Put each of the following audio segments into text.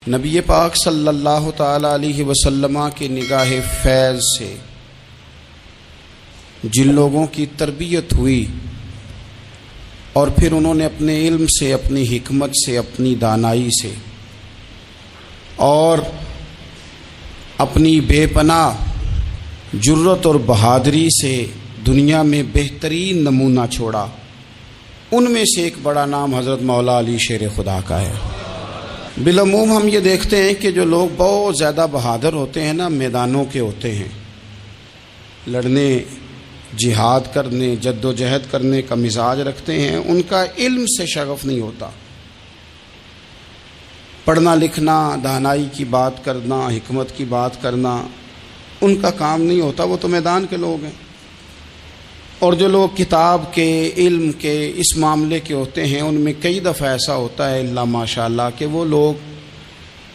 نبی پاک صلی اللہ تعالی علیہ وسلم کے نگاہ فیض سے جن لوگوں کی تربیت ہوئی اور پھر انہوں نے اپنے علم سے، اپنی حکمت سے، اپنی دانائی سے اور اپنی بے پناہ جرت اور بہادری سے دنیا میں بہترین نمونہ چھوڑا، ان میں سے ایک بڑا نام حضرت مولا علی شیر خدا کا ہے۔ بالعموم ہم یہ دیکھتے ہیں کہ جو لوگ بہت زیادہ بہادر ہوتے ہیں نا، میدانوں کے ہوتے ہیں، لڑنے، جہاد کرنے، جد و جہد کرنے کا مزاج رکھتے ہیں، ان کا علم سے شغف نہیں ہوتا، پڑھنا لکھنا، دانائی کی بات کرنا، حکمت کی بات کرنا ان کا کام نہیں ہوتا، وہ تو میدان کے لوگ ہیں۔ اور جو لوگ کتاب کے، علم کے، اس معاملے کے ہوتے ہیں، ان میں کئی دفعہ ایسا ہوتا ہے اللہ ماشاءاللہ کہ وہ لوگ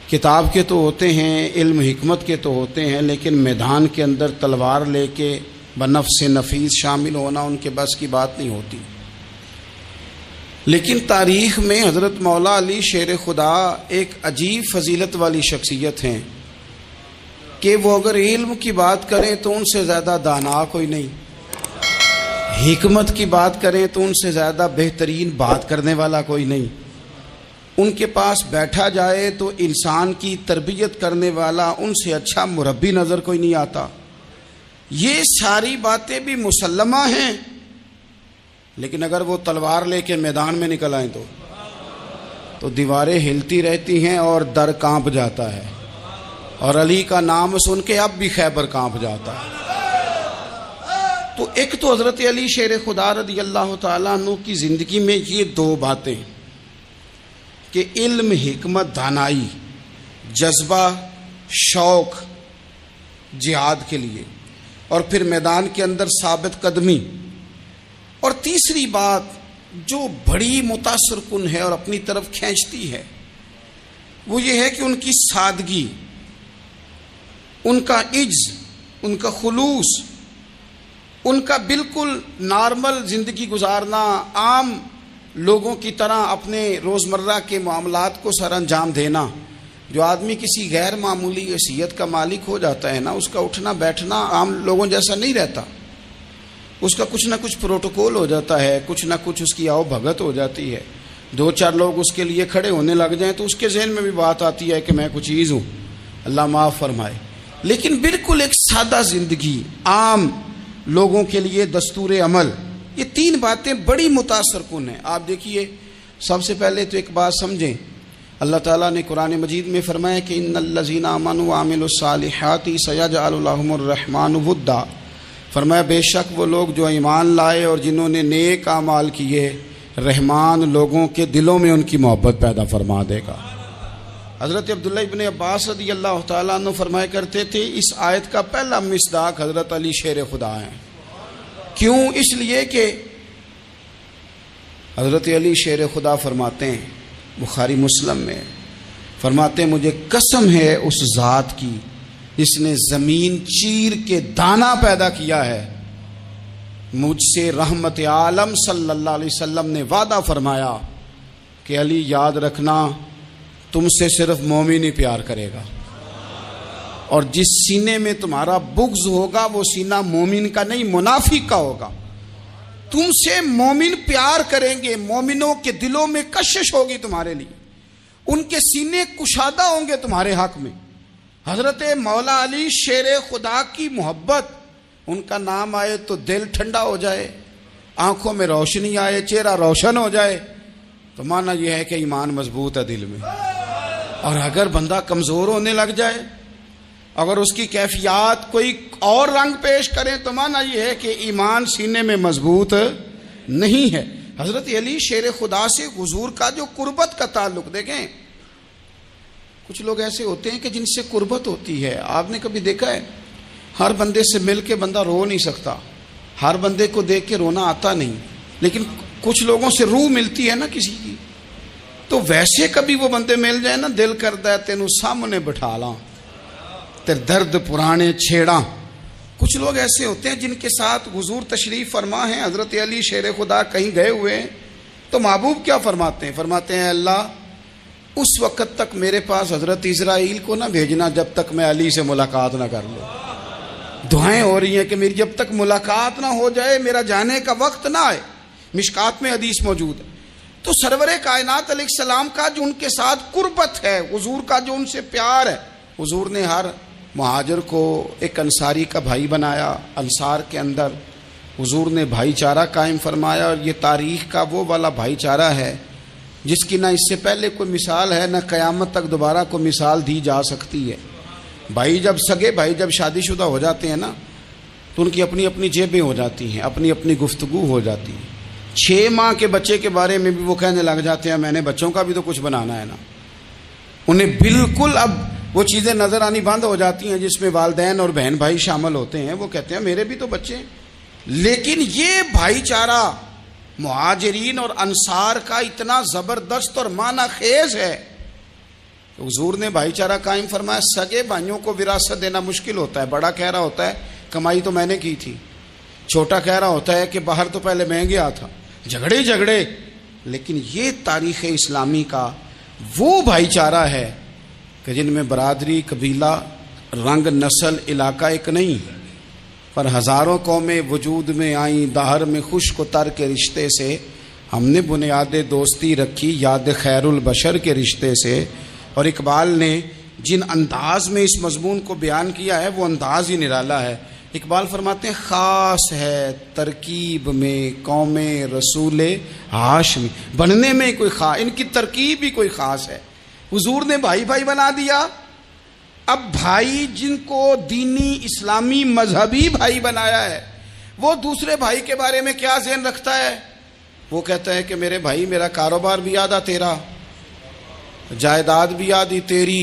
کتاب کے تو ہوتے ہیں، علم حکمت کے تو ہوتے ہیں، لیکن میدان کے اندر تلوار لے کے بنفس نفیس شامل ہونا ان کے بس کی بات نہیں ہوتی۔ لیکن تاریخ میں حضرت مولا علی شیر خدا ایک عجیب فضیلت والی شخصیت ہیں کہ وہ اگر علم کی بات کریں تو ان سے زیادہ دانا کوئی نہیں، حکمت کی بات کریں تو ان سے زیادہ بہترین بات کرنے والا کوئی نہیں، ان کے پاس بیٹھا جائے تو انسان کی تربیت کرنے والا ان سے اچھا مربی نظر کوئی نہیں آتا۔ یہ ساری باتیں بھی مسلمہ ہیں، لیکن اگر وہ تلوار لے کے میدان میں نکل آئیں تو دیواریں ہلتی رہتی ہیں اور در کانپ جاتا ہے، اور علی کا نام سن کے اب بھی خیبر کانپ جاتا ہے۔ تو ایک تو حضرت علی شیر خدا رضی اللہ تعالیٰ عنہ کی زندگی میں یہ دو باتیں کہ علم، حکمت، دانائی، جذبہ، شوق جہاد کے لیے، اور پھر میدان کے اندر ثابت قدمی، اور تیسری بات جو بڑی متاثر کن ہے اور اپنی طرف کھینچتی ہے وہ یہ ہے کہ ان کی سادگی، ان کا عجز، ان کا خلوص، ان کا بالکل نارمل زندگی گزارنا، عام لوگوں کی طرح اپنے روزمرہ کے معاملات کو سر انجام دینا۔ جو آدمی کسی غیر معمولی حیثیت کا مالک ہو جاتا ہے نا، اس کا اٹھنا بیٹھنا عام لوگوں جیسا نہیں رہتا، اس کا کچھ نہ کچھ پروٹوکول ہو جاتا ہے، کچھ نہ کچھ اس کی آؤ بھگت ہو جاتی ہے، دو چار لوگ اس کے لیے کھڑے ہونے لگ جائیں تو اس کے ذہن میں بھی بات آتی ہے کہ میں کچھ چیز ہوں، اللہ معاف فرمائے۔ لیکن بالکل ایک سادہ زندگی، عام لوگوں کے لیے دستور عمل، یہ تین باتیں بڑی متاثر کن ہیں۔ آپ دیکھیے، سب سے پہلے تو ایک بات سمجھیں، اللہ تعالیٰ نے قرآن مجید میں فرمایا کہ ان الذین آمنوا وعملوا الصالحات سیجعل لهم الرحمن ودا، فرمایا بے شک وہ لوگ جو ایمان لائے اور جنہوں نے نیک اعمال کیے، رحمان لوگوں کے دلوں میں ان کی محبت پیدا فرما دے گا۔ حضرت عبداللہ ابن عباس رضی اللہ تعالیٰ عنہ فرمایا کرتے تھے اس آیت کا پہلا مصداق حضرت علی شیر خدا ہیں۔ کیوں؟ اس لیے کہ حضرت علی شیر خدا فرماتے ہیں، بخاری مسلم میں فرماتے ہیں، مجھے قسم ہے اس ذات کی جس نے زمین چیر کے دانہ پیدا کیا ہے، مجھ سے رحمت عالم صلی اللہ علیہ وسلم نے وعدہ فرمایا کہ علی یاد رکھنا تم سے صرف مومن ہی پیار کرے گا، اور جس سینے میں تمہارا بغض ہوگا وہ سینہ مومن کا نہیں منافق کا ہوگا۔ تم سے مومن پیار کریں گے، مومنوں کے دلوں میں کشش ہوگی تمہارے لیے، ان کے سینے کشادہ ہوں گے تمہارے حق میں۔ حضرت مولا علی شیر خدا کی محبت، ان کا نام آئے تو دل ٹھنڈا ہو جائے، آنکھوں میں روشنی آئے، چہرہ روشن ہو جائے، تو مانا یہ ہے کہ ایمان مضبوط ہے دل میں۔ اور اگر بندہ کمزور ہونے لگ جائے، اگر اس کی کیفیات کوئی اور رنگ پیش کرے، تو مانا یہ ہے کہ ایمان سینے میں مضبوط نہیں ہے۔ حضرت علی شیر خدا سے حضور کا جو قربت کا تعلق دیکھیں، کچھ لوگ ایسے ہوتے ہیں کہ جن سے قربت ہوتی ہے، آپ نے کبھی دیکھا ہے ہر بندے سے مل کے بندہ رو نہیں سکتا، ہر بندے کو دیکھ کے رونا آتا نہیں، لیکن کچھ لوگوں سے روح ملتی ہے نا کسی کی، تو ویسے کبھی وہ بندے مل جائے نا، دل کرتا ہے تینوں سامنے بٹھا لاں، تیرے درد پرانے چھیڑاں۔ کچھ لوگ ایسے ہوتے ہیں جن کے ساتھ حضور تشریف فرما ہیں، حضرت علی شیر خدا کہیں گئے ہوئے ہیں تو محبوب کیا فرماتے ہیں؟ فرماتے ہیں اللہ اس وقت تک میرے پاس حضرت اسرائیل کو نہ بھیجنا جب تک میں علی سے ملاقات نہ کر لوں. دعائیں ہو رہی ہیں کہ میری جب تک ملاقات نہ ہو جائے میرا جانے کا وقت نہ آئے. مشکات میں حدیث موجود ہے. تو سرور کائنات علیہ السلام کا جو ان کے ساتھ قربت ہے، حضور کا جو ان سے پیار ہے، حضور نے ہر مہاجر کو ایک انصاری کا بھائی بنایا. انصار کے اندر حضور نے بھائی چارہ قائم فرمایا، اور یہ تاریخ کا وہ والا بھائی چارہ ہے جس کی نہ اس سے پہلے کوئی مثال ہے، نہ قیامت تک دوبارہ کوئی مثال دی جا سکتی ہے. بھائی جب سگے بھائی جب شادی شدہ ہو جاتے ہیں نا تو ان کی اپنی اپنی جیبیں ہو جاتی ہیں، اپنی اپنی گفتگو ہو جاتی ہے. 6 ماہ کے بچے کے بارے میں بھی وہ کہنے لگ جاتے ہیں میں نے بچوں کا بھی تو کچھ بنانا ہے نا. انہیں بالکل اب وہ چیزیں نظر آنی بند ہو جاتی ہیں جس میں والدین اور بہن بھائی شامل ہوتے ہیں. وہ کہتے ہیں میرے بھی تو بچے ہیں. لیکن یہ بھائی چارہ مہاجرین اور انصار کا اتنا زبردست اور معنی خیز ہے. حضور نے بھائی چارہ قائم فرمایا. سگے بھائیوں کو وراثت دینا مشکل ہوتا ہے. بڑا کہہ رہا ہوتا ہے کمائی تو میں نے کی تھی، چھوٹا کہہ رہا ہوتا ہے کہ باہر تو پہلے میں گیا تھا. جھگڑے. لیکن یہ تاریخ اسلامی کا وہ بھائی چارہ ہے کہ جن میں برادری، قبیلہ، رنگ، نسل، علاقہ ایک نہیں پر ہزاروں قومیں وجود میں آئیں. دہر میں خشک و تر کے رشتے سے ہم نے بنیاد دوستی رکھی، یاد خیر البشر کے رشتے سے. اور اقبال نے جن انداز میں اس مضمون کو بیان کیا ہے وہ انداز ہی نرالا ہے. اقبال فرماتے ہیں خاص ہے ترکیب میں قوم رسول ہاشمی. بننے میں کوئی خاص، ان کی ترکیب ہی کوئی خاص ہے. حضور نے بھائی بھائی بنا دیا. اب بھائی جن کو دینی اسلامی مذہبی بھائی بنایا ہے وہ دوسرے بھائی کے بارے میں کیا ذہن رکھتا ہے؟ وہ کہتا ہے کہ میرے بھائی میرا کاروبار بھی آدھا تیرا، جائیداد بھی آدھی تیری،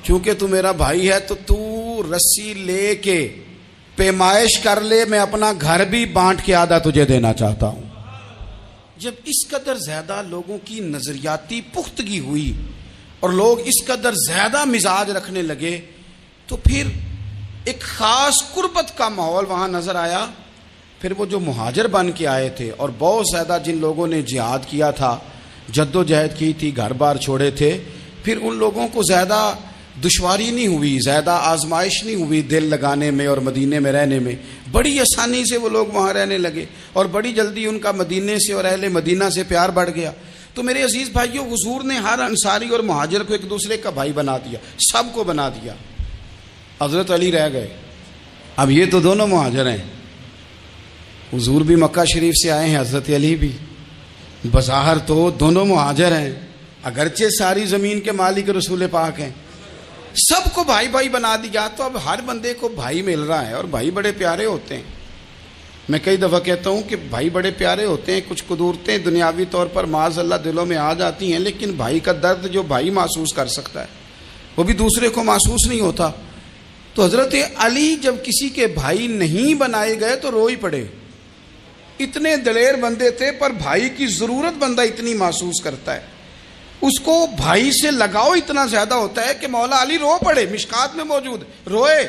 کیونکہ تو میرا بھائی ہے تو تو رسی لے کے پیمائش کر لے، میں اپنا گھر بھی بانٹ کے آدھا تجھے دینا چاہتا ہوں. جب اس قدر زیادہ لوگوں کی نظریاتی پختگی ہوئی اور لوگ اس قدر زیادہ مزاج رکھنے لگے تو پھر ایک خاص قربت کا ماحول وہاں نظر آیا. پھر وہ جو مہاجر بن کے آئے تھے اور بہت زیادہ جن لوگوں نے جہاد کیا تھا، جد و جہد کی تھی، گھر بار چھوڑے تھے، پھر ان لوگوں کو زیادہ دشواری نہیں ہوئی، زیادہ آزمائش نہیں ہوئی دل لگانے میں اور مدینے میں رہنے میں. بڑی آسانی سے وہ لوگ وہاں رہنے لگے اور بڑی جلدی ان کا مدینے سے اور اہل مدینہ سے پیار بڑھ گیا. تو میرے عزیز بھائیوں، حضور نے ہر انصاری اور مہاجر کو ایک دوسرے کا بھائی بنا دیا، سب کو بنا دیا. حضرت علی رہ گئے. اب یہ تو دونوں مہاجر ہیں. حضور بھی مکہ شریف سے آئے ہیں، حضرت علی بھی. بظاہر تو دونوں مہاجر ہیں، اگرچہ ساری زمین کے مالک رسول پاک ہیں. سب کو بھائی بھائی بنا دیا. تو اب ہر بندے کو بھائی مل رہا ہے اور بھائی بڑے پیارے ہوتے ہیں. میں کئی دفعہ کہتا ہوں کہ بھائی بڑے پیارے ہوتے ہیں. کچھ قدورتیں دنیاوی طور پر معاذ اللہ دلوں میں آ جاتی ہیں، لیکن بھائی کا درد جو بھائی محسوس کر سکتا ہے وہ بھی دوسرے کو محسوس نہیں ہوتا. تو حضرت علی جب کسی کے بھائی نہیں بنائے گئے تو رو ہی پڑے. اتنے دلیر بندے تھے پر بھائی کی ضرورت بندہ اتنی محسوس کرتا ہے، اس کو بھائی سے لگاؤ اتنا زیادہ ہوتا ہے کہ مولا علی رو پڑے. مشکات میں موجود روئے.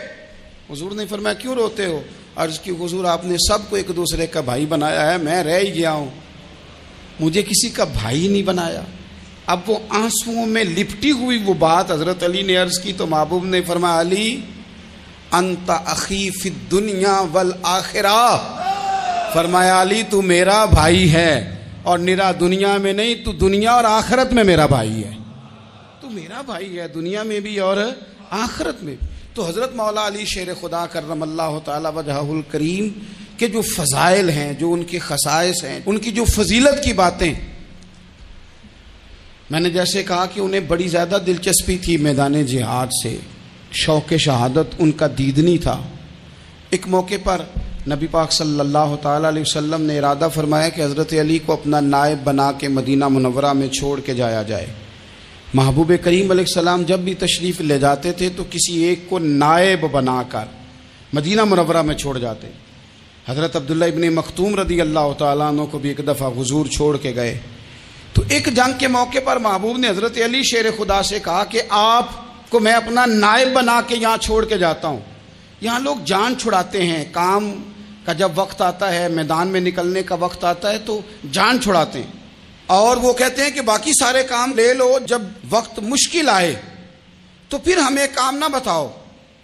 حضور نے فرمایا کیوں روتے ہو؟ عرض کی حضور آپ نے سب کو ایک دوسرے کا بھائی بنایا ہے، میں رہ ہی گیا ہوں، مجھے کسی کا بھائی نہیں بنایا. اب وہ آنسوؤں میں لپٹی ہوئی وہ بات حضرت علی نے عرض کی تو محبوب نے فرمایا علی انت اخی فی الدنیا والآخرہ. فرمایا علی تو میرا بھائی ہے اور نرا دنیا میں نہیں، تو دنیا اور آخرت میں میرا بھائی ہے. تو میرا بھائی ہے دنیا میں بھی اور آخرت میں بھی. تو حضرت مولا علی شیر خدا کرم اللہ تعالی وجہہ الکریم کے جو فضائل ہیں، جو ان کے خصائص ہیں، ان کی جو فضیلت کی باتیں، میں نے جیسے کہا کہ انہیں بڑی زیادہ دلچسپی تھی میدان جہاد سے، شوق شہادت ان کا دیدنی تھا. ایک موقع پر نبی پاک صلی اللہ تعالیٰ علیہ وسلم نے ارادہ فرمایا کہ حضرت علی کو اپنا نائب بنا کے مدینہ منورہ میں چھوڑ کے جایا جائے. محبوب کریم علیہ السلام جب بھی تشریف لے جاتے تھے تو کسی ایک کو نائب بنا کر مدینہ منورہ میں چھوڑ جاتے. حضرت عبداللہ ابن مختوم رضی اللہ تعالیٰ عنہ کو بھی ایک دفعہ حضور چھوڑ کے گئے. تو ایک جنگ کے موقع پر محبوب نے حضرت علی شیر خدا سے کہا کہ آپ کو میں اپنا نائب بنا کے یہاں چھوڑ کے جاتا ہوں. یہاں لوگ جان چھڑاتے ہیں، کام کا جب وقت آتا ہے، میدان میں نکلنے کا وقت آتا ہے تو جان چھڑاتے ہیں. اور وہ کہتے ہیں کہ باقی سارے کام لے لو، جب وقت مشکل آئے تو پھر ہمیں کام نہ بتاؤ۔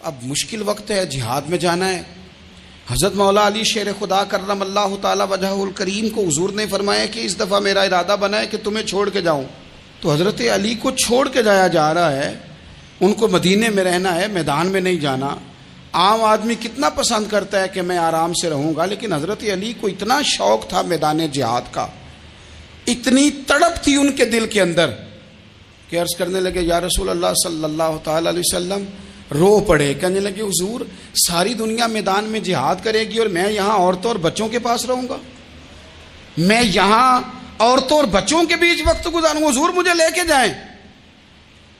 اب مشکل وقت ہے، جہاد میں جانا ہے۔ حضرت مولا علی شیر خدا کرم اللہ تعالی وجہہ الکریم کو حضور نے فرمایا کہ اس دفعہ میرا ارادہ بنا ہے کہ تمہیں چھوڑ کے جاؤں۔ تو حضرت علی کو چھوڑ کے جایا جا رہا ہے، ان کو مدینے میں رہنا ہے، میدان میں نہیں جانا۔ عام آدمی کتنا پسند کرتا ہے کہ میں آرام سے رہوں گا، لیکن حضرت علی کو اتنا شوق تھا میدان جہاد کا، اتنی تڑپ تھی ان کے دل کے اندر کہ عرض کرنے لگے یا رسول اللہ صلی اللہ تعالی علیہ وسلم، رو پڑے، کہنے لگے حضور ساری دنیا میدان میں جہاد کرے گی اور میں یہاں عورتوں اور بچوں کے پاس رہوں گا، میں یہاں عورتوں اور بچوں کے بیچ وقت گزاروں، حضور مجھے لے کے جائیں۔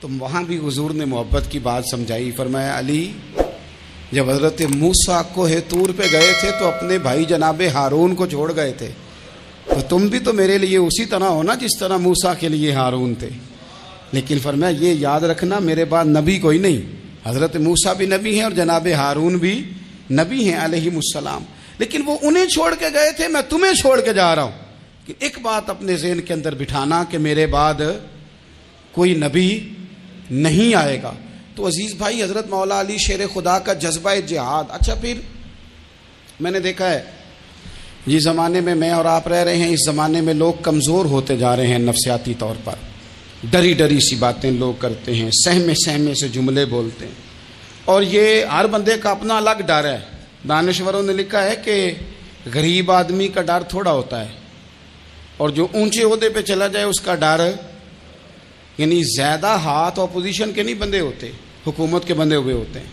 تو وہاں بھی حضور نے محبت کی بات سمجھائی، فرمایا علی جب حضرت موسیٰ کوہ طور پہ گئے تھے تو اپنے بھائی جناب ہارون کو چھوڑ گئے تھے، تو تم بھی تو میرے لیے اسی طرح ہو نا جس طرح موسیٰ کے لیے ہارون تھے۔ لیکن فرمایا یہ یاد رکھنا میرے بعد نبی کوئی نہیں، حضرت موسیٰ بھی نبی ہیں اور جناب ہارون بھی نبی ہیں علیہم السلام، لیکن وہ انہیں چھوڑ کے گئے تھے، میں تمہیں چھوڑ کے جا رہا ہوں۔ کہ ایک بات اپنے ذہن کے اندر بٹھانا کہ میرے بعد کوئی نبی نہیں آئے گا۔ تو عزیز بھائی، حضرت مولا علی شیر خدا کا جذبہ جہاد۔ اچھا پھر میں نے دیکھا ہے جس زمانے میں اور آپ رہ رہے ہیں، اس زمانے میں لوگ کمزور ہوتے جا رہے ہیں نفسیاتی طور پر، ڈری ڈری سی باتیں لوگ کرتے ہیں، سہمے سہمے سے جملے بولتے ہیں، اور یہ ہر بندے کا اپنا الگ ڈر ہے۔ دانشوروں نے لکھا ہے کہ غریب آدمی کا ڈر تھوڑا ہوتا ہے اور جو اونچے عہدے پہ چلا جائے اس کا ڈر، یعنی زیادہ ہاتھ اپوزیشن کے نہیں بندے ہوتے، حکومت کے بندے ہوئے ہوتے ہیں۔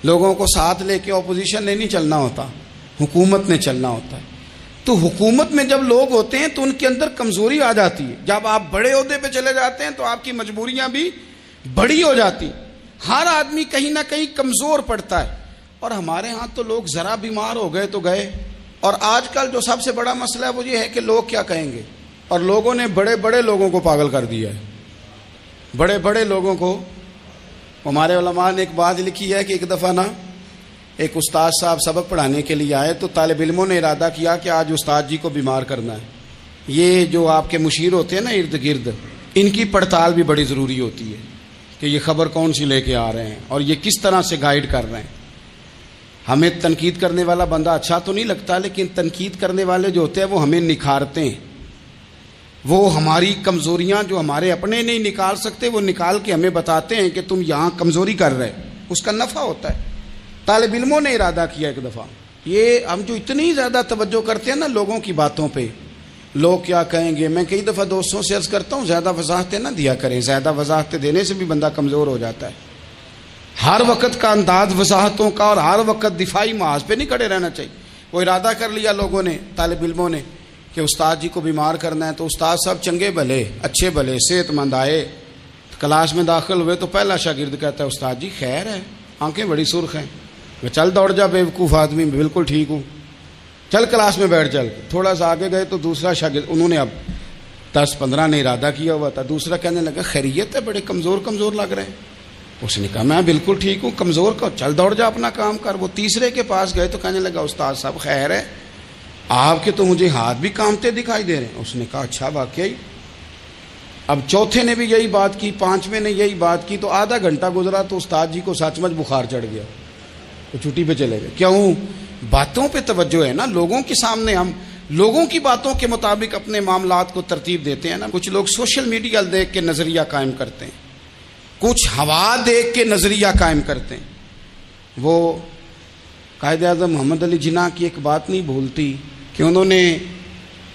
لوگوں کو ساتھ لے کے اپوزیشن نے نہیں چلنا ہوتا، حکومت نے چلنا ہوتا ہے۔ تو حکومت میں جب لوگ ہوتے ہیں تو ان کے اندر کمزوری آ جاتی ہے، جب آپ بڑے عہدے پہ چلے جاتے ہیں تو آپ کی مجبوریاں بھی بڑی ہو جاتی، ہر آدمی کہیں نہ کہیں کمزور پڑتا ہے۔ اور ہمارے ہاں تو لوگ ذرا بیمار ہو گئے تو گئے، اور آج کل جو سب سے بڑا مسئلہ ہے وہ یہ ہے کہ لوگ کیا کہیں گے، اور لوگوں نے بڑے بڑے لوگوں کو پاگل کر دیا ہے، بڑے بڑے لوگوں کو۔ ہمارے علماء نے ایک بات لکھی ہے کہ ایک دفعہ نا ایک استاد صاحب سبق پڑھانے کے لیے آئے تو طالب علموں نے ارادہ کیا کہ آج استاد جی کو بیمار کرنا ہے۔ یہ جو آپ کے مشیر ہوتے ہیں نا ارد گرد، ان کی پڑتال بھی بڑی ضروری ہوتی ہے کہ یہ خبر کون سی لے کے آ رہے ہیں اور یہ کس طرح سے گائیڈ کر رہے ہیں۔ ہمیں تنقید کرنے والا بندہ اچھا تو نہیں لگتا، لیکن تنقید کرنے والے جو ہوتے ہیں وہ ہمیں نکھارتے ہیں، وہ ہماری کمزوریاں جو ہمارے اپنے نہیں نکال سکتے وہ نکال کے ہمیں بتاتے ہیں کہ تم یہاں کمزوری کر رہے، اس کا نفع ہوتا ہے۔ طالب علموں نے ارادہ کیا ایک دفعہ، یہ ہم جو اتنی زیادہ توجہ کرتے ہیں نا لوگوں کی باتوں پہ، لوگ کیا کہیں گے، میں کئی دفعہ دوستوں سے عرض کرتا ہوں زیادہ وضاحتیں نہ دیا کریں، زیادہ وضاحتیں دینے سے بھی بندہ کمزور ہو جاتا ہے۔ ہر وقت کا انداز وضاحتوں کا اور ہر وقت دفاعی محاذ پہ نہیں کھڑے رہنا چاہیے۔ وہ ارادہ کر لیا لوگوں نے، طالب علموں نے، کہ استاد جی کو بیمار کرنا ہے، تو استاد صاحب چنگے بھلے اچھے بھلے صحت مند آئے، کلاس میں داخل ہوئے تو پہلا شاگرد کہتا ہے استاد جی خیر ہے، آنکھیں بڑی سرخ ہیں۔ میں چل دوڑ جا بیوقوف آدمی، میں بالکل ٹھیک ہوں، چل کلاس میں بیٹھ۔ چل تھوڑا سا آگے گئے تو دوسرا شاگرد، انہوں نے اب 10-15 نے ارادہ کیا ہوا تھا، دوسرا کہنے لگا خیریت ہے، بڑے کمزور کمزور لگ رہے ہیں۔ اس نے کہا میں بالکل ٹھیک ہوں، کمزور کا چل دوڑ جا اپنا کام کر۔ وہ تیسرے کے پاس گئے تو کہنے لگا استاد صاحب خیر ہے، آپ کے تو مجھے ہاتھ بھی کامتے دکھائی دے رہے ہیں۔ اس نے کہا اچھا واقعی۔ اب چوتھے نے بھی یہی بات کی، پانچویں نے یہی بات کی، تو آدھا گھنٹہ گزرا تو استاد جی کو سچ مچ بخار چڑھ گیا، تو چھٹی پہ چلے گئے۔ کیوں؟ باتوں پہ توجہ ہے نا، لوگوں کے سامنے ہم لوگوں کی باتوں کے مطابق اپنے معاملات کو ترتیب دیتے ہیں نا۔ کچھ لوگ سوشل میڈیا دیکھ کے نظریہ قائم کرتے ہیں، کچھ ہوا دیکھ کے نظریہ قائم کرتے ہیں۔ وہ قائد اعظم محمد علی جناح کی ایک بات نہیں بھولتی کہ انہوں نے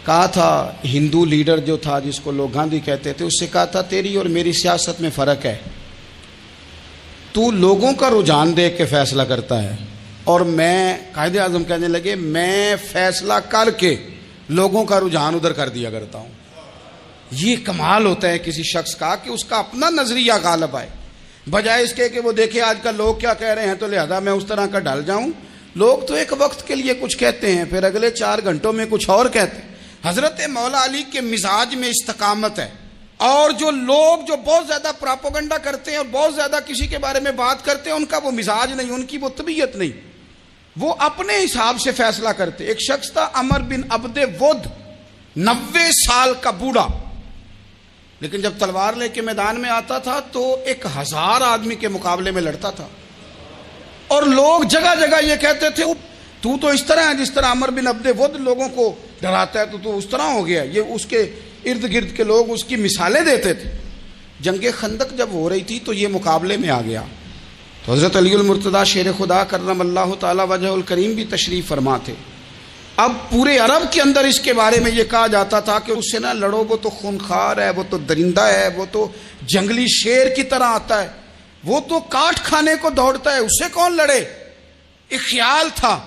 کہا تھا، ہندو لیڈر جو تھا جس کو لوگ گاندھی کہتے تھے، اس سے کہا تھا تیری اور میری سیاست میں فرق ہے، تو لوگوں کا رجحان دیکھ کے فیصلہ کرتا ہے، اور میں، قائد اعظم کہنے لگے، میں فیصلہ کر کے لوگوں کا رجحان ادھر کر دیا کرتا ہوں۔ یہ کمال ہوتا ہے کسی شخص کا کہ اس کا اپنا نظریہ غالب آئے، بجائے اس کے کہ وہ دیکھے آج کل لوگ کیا کہہ رہے ہیں تو لہذا میں اس طرح کا ڈل جاؤں۔ لوگ تو ایک وقت کے لیے کچھ کہتے ہیں، پھر اگلے 4 گھنٹوں میں کچھ اور کہتے ہیں۔ حضرت مولا علی کے مزاج میں استقامت ہے، اور جو لوگ جو بہت زیادہ پراپوگنڈا کرتے ہیں اور بہت زیادہ کسی کے بارے میں بات کرتے ہیں، ان کا وہ مزاج نہیں، ان کی وہ طبیعت نہیں، وہ اپنے حساب سے فیصلہ کرتے۔ ایک شخص تھا عمر بن عبد ود 90 سال کا بوڑھا، لیکن جب تلوار لے کے میدان میں آتا تھا تو 1000 آدمی کے مقابلے میں لڑتا تھا، اور لوگ جگہ جگہ یہ کہتے تھے تو اس طرح ہے جس طرح عمر بن عبد ود لوگوں کو ڈراتا ہے، تو اس طرح ہو گیا۔ یہ اس کے ارد گرد کے لوگ اس کی مثالیں دیتے تھے۔ جنگ خندق جب ہو رہی تھی تو یہ مقابلے میں آ گیا، تو حضرت علی المرتضیٰ شیر خدا کرم اللہ تعالی وجہ الکریم بھی تشریف فرما تھے۔ اب پورے عرب کے اندر اس کے بارے میں یہ کہا جاتا تھا کہ اس سے نہ لڑو، وہ تو خونخوار ہے، وہ تو درندہ ہے، وہ تو جنگلی شیر کی طرح آتا ہے، وہ تو کاٹ کھانے کو دوڑتا ہے، اس سے کون لڑے؟ ایک خیال تھا۔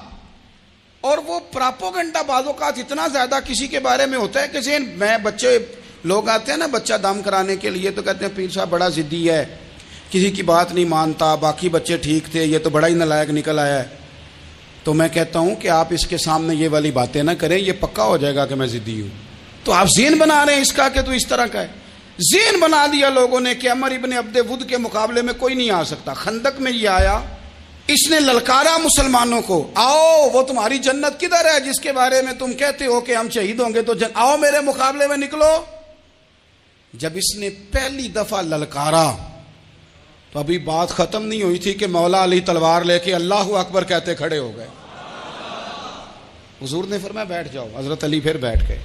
اور وہ پراپوگنڈا بعض اوقات اتنا زیادہ کسی کے بارے میں ہوتا ہے کہ ذہن میں بچے لوگ آتے ہیں نا بچہ دم کرانے کے لیے، تو کہتے ہیں پیر صاحب بڑا ضدی ہے، کسی کی بات نہیں مانتا، باقی بچے ٹھیک تھے، یہ تو بڑا ہی نالائق نکل آیا ہے۔ تو میں کہتا ہوں کہ آپ اس کے سامنے یہ والی باتیں نہ کریں، یہ پکا ہو جائے گا کہ میں ضدی ہوں۔ تو آپ ذہن بنا رہے ہیں اس کا کہ تو اس طرح کا ہے۔ ذہن بنا دیا لوگوں نے کہ عمر ابن عبد ود کے مقابلے میں کوئی نہیں آ سکتا۔ خندق میں یہ آیا، اس نے للکارا مسلمانوں کو، آؤ وہ تمہاری جنت کدھر ہے جس کے بارے میں تم کہتے ہو کہ ہم شہید ہوں گے، تو آؤ میرے مقابلے میں نکلو۔ جب اس نے پہلی دفعہ للکارا تو ابھی بات ختم نہیں ہوئی تھی کہ مولا علی تلوار لے کے اللہ اکبر کہتے کھڑے ہو گئے۔ حضور نے فرمایا بیٹھ جاؤ، حضرت علی پھر بیٹھ گئے۔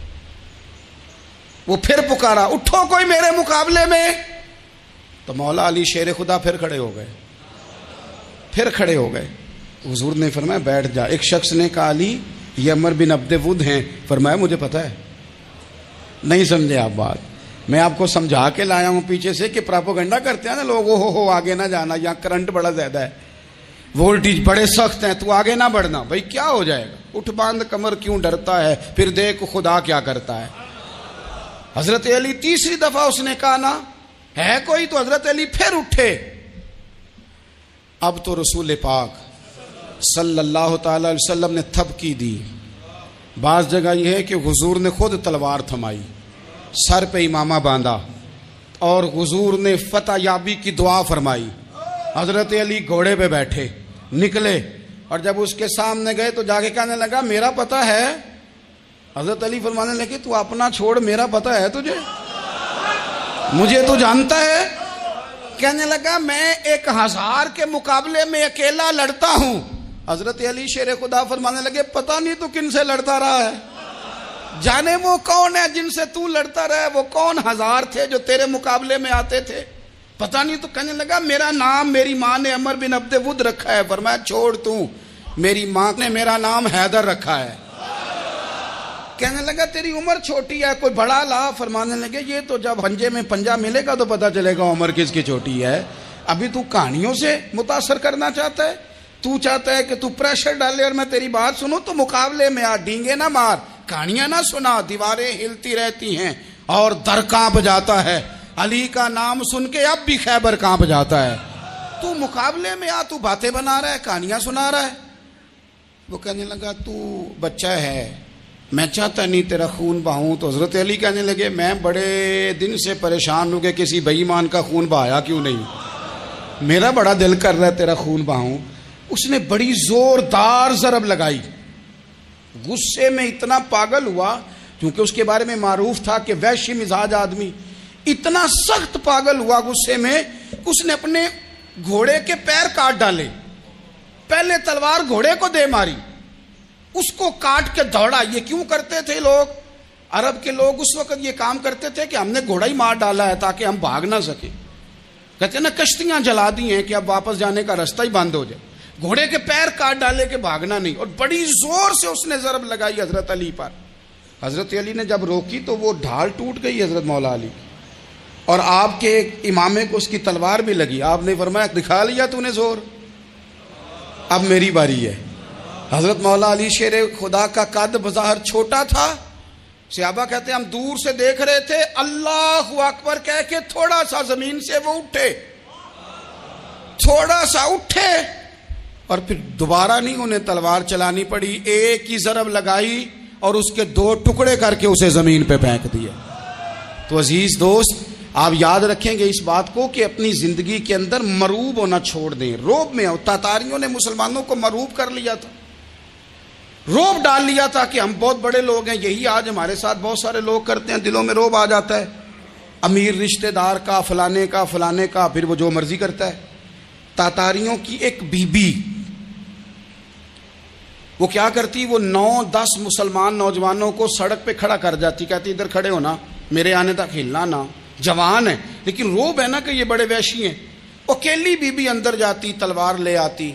وہ پھر پکارا اٹھو کوئی میرے مقابلے میں، تو مولا علی شیر خدا پھر کھڑے ہو گئے، پھر کھڑے ہو گئے۔ حضور نے فرمایا بیٹھ جا۔ ایک شخص نے کہا علی یہ عمر بن عبد ود ہیں، فرمایا مجھے پتا ہے۔ نہیں سمجھے آپ بات، میں آپ کو سمجھا کے لایا ہوں پیچھے سے کہ پراپوگنڈا کرتے ہیں نا لوگ، ہو آگے نہ جانا، یہاں کرنٹ بڑا زیادہ ہے، وولٹیج بڑے سخت ہیں، تو آگے نہ بڑھنا۔ بھائی کیا ہو جائے گا، اٹھ باندھ کمر کیوں ڈرتا ہے، پھر دیکھ خدا کیا کرتا ہے۔ حضرت علی تیسری دفعہ اس نے کہا نا ہے کوئی، تو حضرت علی پھر اٹھے۔ اب تو رسول پاک صلی اللہ تعالی علیہ وسلم نے تھپکی دی۔ بعض جگہ یہ ہے کہ حضور نے خود تلوار تھمائی، سر پہ امامہ باندھا، اور حضور نے فتح یابی کی دعا فرمائی۔ حضرت علی گھوڑے پہ بیٹھے نکلے، اور جب اس کے سامنے گئے تو جا کے کہنے لگا میرا پتہ ہے۔ حضرت علی فرمانے لگے تو اپنا چھوڑ، میرا پتہ ہے تجھے، مجھے تو جانتا ہے۔ کہنے لگا میں 1000 کے مقابلے میں اکیلا لڑتا ہوں۔ حضرت علی شیر خدا فرمانے لگے پتہ نہیں تو کن سے لڑتا رہا ہے، جانے وہ کون ہے جن سے تو لڑتا رہا ہے، وہ کون 1000 تھے جو تیرے مقابلے میں آتے تھے، پتہ نہیں۔ تو کہنے لگا میرا نام میری ماں نے عمر بن عبد ود رکھا ہے۔ فرمایا چھوڑ تو، میری ماں نے میرا نام حیدر رکھا ہے۔ کہنے لگا تیری عمر چھوٹی ہے، کوئی بڑا لا۔ فرمانے لگے یہ تو جب پنجے میں پنجہ ملے گا تو پتہ چلے گا عمر کس کی چھوٹی ہے، ابھی تو کہانیوں سے متاثر کرنا چاہتا ہے، تو چاہتا ہے کہ تو پریشر ڈالے اور میں تیری بات سنوں، تو مقابلے میں آ، ڈینگے نہ مار، کہانیاں نہ سنا، دیواریں ہلتی رہتی ہیں اور در کانپ جاتا ہے، علی کا نام سن کے اب بھی خیبر کانپ جاتا ہے، تو مقابلے میں آ، تو باتیں بنا رہا ہے، کہانیاں سنا رہا ہے۔ وہ کہنے لگا تو بچہ ہے، میں چاہتا نہیں تیرا خون بہاؤں۔ تو حضرت علی کہنے لگے میں بڑے دن سے پریشان ہوں کہ کسی بے ایمان کا خون بہایا کیوں نہیں، میرا بڑا دل کر رہا ہے تیرا خون بہاؤں۔ اس نے بڑی زوردار ضرب لگائی، غصے میں اتنا پاگل ہوا، کیونکہ اس کے بارے میں معروف تھا کہ وحشی مزاج آدمی، اتنا سخت پاگل ہوا غصے میں، اس نے اپنے گھوڑے کے پیر کاٹ ڈالے، پہلے تلوار گھوڑے کو دے ماری، اس کو کاٹ کے دوڑا۔ یہ کیوں کرتے تھے لوگ، عرب کے لوگ اس وقت یہ کام کرتے تھے کہ ہم نے گھوڑا ہی مار ڈالا ہے تاکہ ہم بھاگ نہ سکیں، کہتے ہیں نا کشتیاں جلا دی ہیں کہ اب واپس جانے کا راستہ ہی بند ہو جائے، گھوڑے کے پیر کاٹ ڈالے کہ بھاگنا نہیں، اور بڑی زور سے اس نے ضرب لگائی حضرت علی پر۔ حضرت علی نے جب روکی تو وہ ڈھال ٹوٹ گئی حضرت مولا علی، اور آپ کے امامے کو اس کی تلوار بھی لگی۔ آپ نے فرمایا دکھا لیا تو نے زور، اب میری باری ہے۔ حضرت مولا علی شیر خدا کا قد بظاہر چھوٹا تھا، صحابہ کہتے ہیں ہم دور سے دیکھ رہے تھے، اللہ اکبر کہہ کے تھوڑا سا زمین سے وہ اٹھے، تھوڑا سا اٹھے، اور پھر دوبارہ نہیں انہیں تلوار چلانی پڑی، ایک ہی ضرب لگائی اور اس کے 2 ٹکڑے کر کے اسے زمین پہ پھینک دیا۔ تو عزیز دوست آپ یاد رکھیں گے اس بات کو کہ اپنی زندگی کے اندر مروب ہونا چھوڑ دیں، روب میں ہو۔ تاتاریوں نے مسلمانوں کو مروب کر لیا تھا، روب ڈال لیا تھا کہ ہم بہت بڑے لوگ ہیں. یہی آج ہمارے ساتھ بہت سارے لوگ کرتے ہیں. دلوں میں روب آ جاتا ہے امیر رشتہ دار کا، فلانے کا، پھر وہ جو مرضی کرتا ہے. تاتاریوں کی ایک بی بی وہ کیا کرتی، وہ 9-10 مسلمان نوجوانوں کو سڑک پہ کھڑا کر جاتی، کہتی ادھر کھڑے ہونا، میرے آنے تک ہلنا نہ. جوان ہے لیکن روب ہے نا کہ یہ بڑے وحشی ہیں. اکیلی بی بی اندر جاتی، تلوار لے آتی،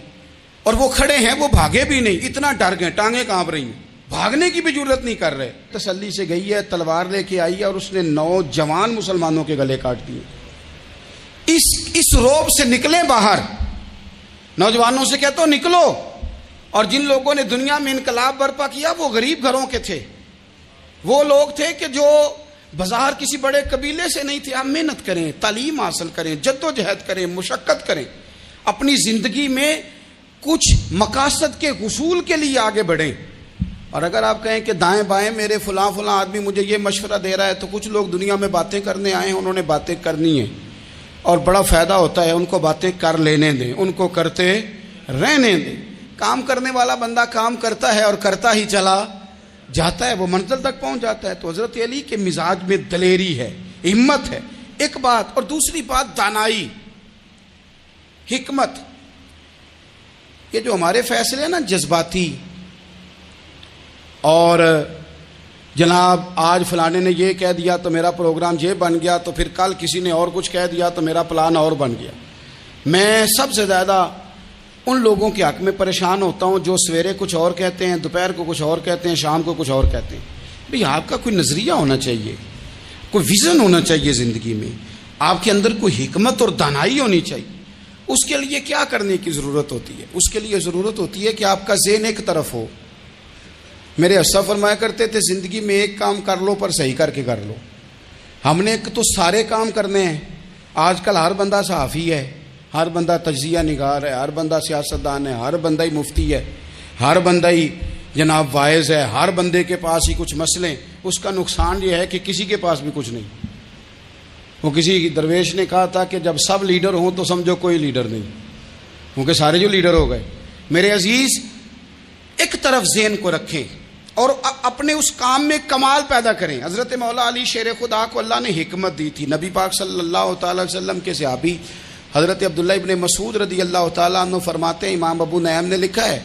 اور وہ کھڑے ہیں، وہ بھاگے بھی نہیں، اتنا ڈر گئے، ٹانگیں کانپ رہی ہیں، بھاگنے کی بھی جرت نہیں کر رہے. تسلی سے گئی ہے، تلوار لے کے آئی ہے، اور اس نے 9 جوان مسلمانوں کے گلے کاٹ دیے. اس روب سے نکلیں باہر. نوجوانوں سے کہتا ہوں نکلو. اور جن لوگوں نے دنیا میں انقلاب برپا کیا وہ غریب گھروں کے تھے. وہ لوگ تھے کہ جو بازار کسی بڑے قبیلے سے نہیں تھے. آپ محنت کریں، تعلیم حاصل کریں، جد و جہد کریں، مشقت کریں، اپنی زندگی میں کچھ مقاصد کے حصول کے لیے آگے بڑھیں. اور اگر آپ کہیں کہ دائیں بائیں میرے فلاں آدمی مجھے یہ مشورہ دے رہا ہے، تو کچھ لوگ دنیا میں باتیں کرنے آئے ہیں، انہوں نے باتیں کرنی ہیں اور بڑا فائدہ ہوتا ہے. ان کو باتیں کر لینے دیں، ان کو کرتے رہنے دیں. کام کرنے والا بندہ کام کرتا ہے اور کرتا ہی چلا جاتا ہے، وہ منزل تک پہنچ جاتا ہے. تو حضرت علی کے مزاج میں دلیری ہے، ہمت ہے، ایک بات. اور دوسری بات دانائی، حکمت. یہ جو ہمارے فیصلے ہیں نا جذباتی، اور جناب آج فلانے نے یہ کہہ دیا تو میرا پروگرام یہ بن گیا، تو پھر کل کسی نے اور کچھ کہہ دیا تو میرا پلان اور بن گیا. میں سب سے زیادہ ان لوگوں کے حق میں پریشان ہوتا ہوں جو سویرے کچھ اور کہتے ہیں، دوپہر کو کچھ اور کہتے ہیں، شام کو کچھ اور کہتے ہیں. بھئی آپ کا کوئی نظریہ ہونا چاہیے، کوئی ویژن ہونا چاہیے زندگی میں، آپ کے اندر کوئی حکمت اور دانائی ہونی چاہیے. اس کے لیے کیا کرنے کی ضرورت ہوتی ہے؟ اس کے لیے ضرورت ہوتی ہے کہ آپ کا ذہن ایک طرف ہو. میرے اسلاف فرمایا کرتے تھے زندگی میں ایک کام کر لو پر صحیح کر کے کر لو. ہم نے تو سارے کام کرنے ہیں. آج کل ہر بندہ صحافی ہے، ہر بندہ تجزیہ نگار ہے، ہر بندہ سیاستدان ہے، ہر بندہ ہی مفتی ہے، ہر بندہ ہی جناب واعظ ہے، ہر بندے کے پاس ہی کچھ مسئلے. اس کا نقصان یہ ہے کہ کسی کے پاس بھی کچھ نہیں. وہ کسی درویش نے کہا تھا کہ جب سب لیڈر ہوں تو سمجھو کوئی لیڈر نہیں، کیونکہ سارے جو لیڈر ہو گئے. میرے عزیز ایک طرف ذہن کو رکھیں اور اپنے اس کام میں کمال پیدا کریں. حضرت مولا علی شیر خدا کو اللہ نے حکمت دی تھی. نبی پاک صلی اللہ تعالی وسلم کے صحابی حضرت عبداللہ ابن مسعود رضی اللہ تعالیٰ عنہ فرماتے ہیں، امام ابو نعیم نے لکھا ہے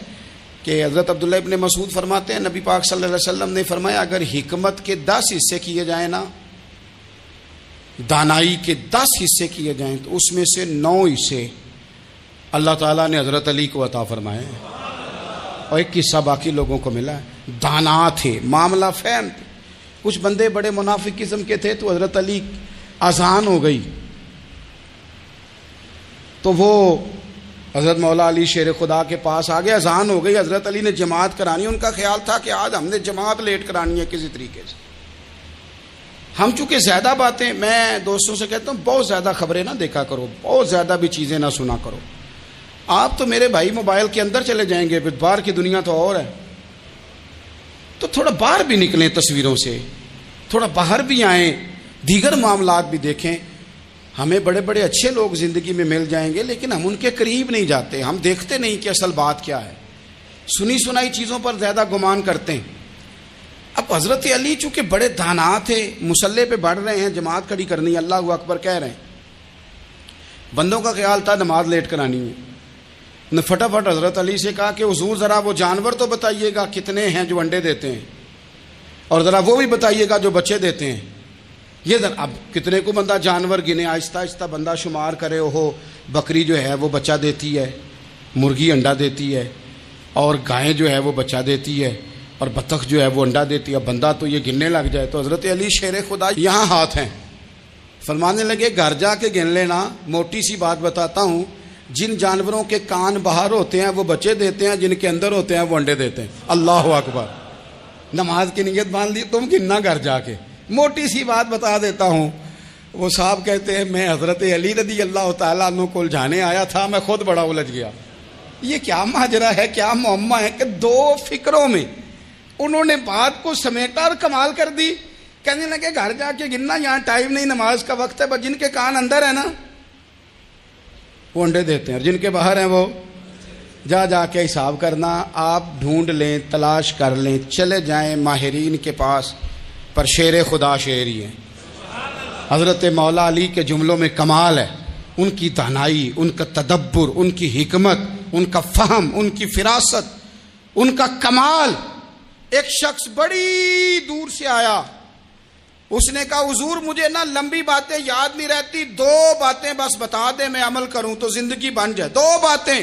کہ حضرت عبداللہ ابن مسعود فرماتے ہیں نبی پاک صلی اللہ علیہ وسلم نے فرمایا اگر حکمت کے 10 حصے کیے جائیں نا، دانائی کے 10 حصے کیے جائیں، تو اس میں سے 9 حصے اللہ تعالیٰ نے حضرت علی کو عطا فرمائے ہیں، اور ایک حصہ باقی لوگوں کو ملا ہے. دانا تھے، معاملہ فہم تھے. کچھ بندے بڑے منافق قسم کے تھے، تو حضرت علی اذان ہو گئی تو وہ حضرت مولا علی شیر خدا کے پاس آ گئے. اذان ہو گئی، حضرت علی نے جماعت کرانی. ان کا خیال تھا کہ آج ہم نے جماعت لیٹ کرانی ہے کسی طریقے سے. ہم چونکہ زیادہ باتیں، میں دوستوں سے کہتا ہوں بہت زیادہ خبریں نہ دیکھا کرو، بہت زیادہ بھی چیزیں نہ سنا کرو. آپ تو میرے بھائی موبائل کے اندر چلے جائیں گے، پھر باہر کی دنیا تو اور ہے. تو تھوڑا باہر بھی نکلیں تصویروں سے، تھوڑا باہر بھی آئیں، دیگر معاملات بھی دیکھیں. ہمیں بڑے بڑے اچھے لوگ زندگی میں مل جائیں گے، لیکن ہم ان کے قریب نہیں جاتے. ہم دیکھتے نہیں کہ اصل بات کیا ہے، سنی سنائی چیزوں پر زیادہ گمان کرتے ہیں. اب حضرت علی چونکہ بڑے دانا تھے، مسلح پہ بڑھ رہے ہیں، جماعت کھڑی کرنی ہے، اللہ اکبر کہہ رہے ہیں. بندوں کا خیال تھا نماز لیٹ کرانی ہے. نے فٹافٹ حضرت علی سے کہا کہ حضور ذرا وہ جانور تو بتائیے گا کتنے ہیں جو انڈے دیتے ہیں، اور ذرا وہ بھی بتائیے گا جو بچے دیتے ہیں. یہ اب کتنے کو بندہ جانور گنے، آہستہ آہستہ بندہ شمار کرے. وہ بکری جو ہے وہ بچہ دیتی ہے، مرغی انڈا دیتی ہے، اور گائیں جو ہے وہ بچہ دیتی ہے، اور بطخ جو ہے وہ انڈا دیتی ہے. بندہ تو یہ گننے لگ جائے. تو حضرت علی شیر خدا یہاں ہاتھ ہیں، فرمانے لگے گھر جا کے گن لینا. موٹی سی بات بتاتا ہوں، جن جانوروں کے کان باہر ہوتے ہیں وہ بچے دیتے ہیں، جن کے اندر ہوتے ہیں وہ انڈے دیتے ہیں. اللہ اکبر. نماز کی نیت باندھ لی، تم گننا گھر جا کے. موٹی سی بات بتا دیتا ہوں. وہ صاحب کہتے ہیں میں حضرت علی رضی اللہ تعالیٰ عنہ کو الجھانے آیا تھا، میں خود بڑا الجھ گیا. یہ کیا ماجرا ہے، کیا معمہ ہے کہ 2 فکروں میں انہوں نے بات کو سمیٹا اور کمال کر دی. کہنے لگے گھر جا کے گننا، یہاں ٹائم نہیں، نماز کا وقت ہے. بس جن کے کان اندر ہے نا وہ انڈے دیتے ہیں، اور جن کے باہر ہیں وہ جا جا کے حساب کرنا، آپ ڈھونڈ لیں، تلاش کر لیں، چلے جائیں ماہرین کے پاس، پر شیر خدا شیر ہی ہے۔ حضرت مولا علی کے جملوں میں کمال ہے، ان کی دانائی، ان کا تدبر، ان کی حکمت، ان کا فہم، ان کی فراست، ان کا کمال۔ ایک شخص بڑی دور سے آیا، اس نے کہا حضور مجھے نا لمبی باتیں یاد نہیں رہتی، 2 باتیں بس بتا دیں میں عمل کروں تو زندگی بن جائے، 2 باتیں۔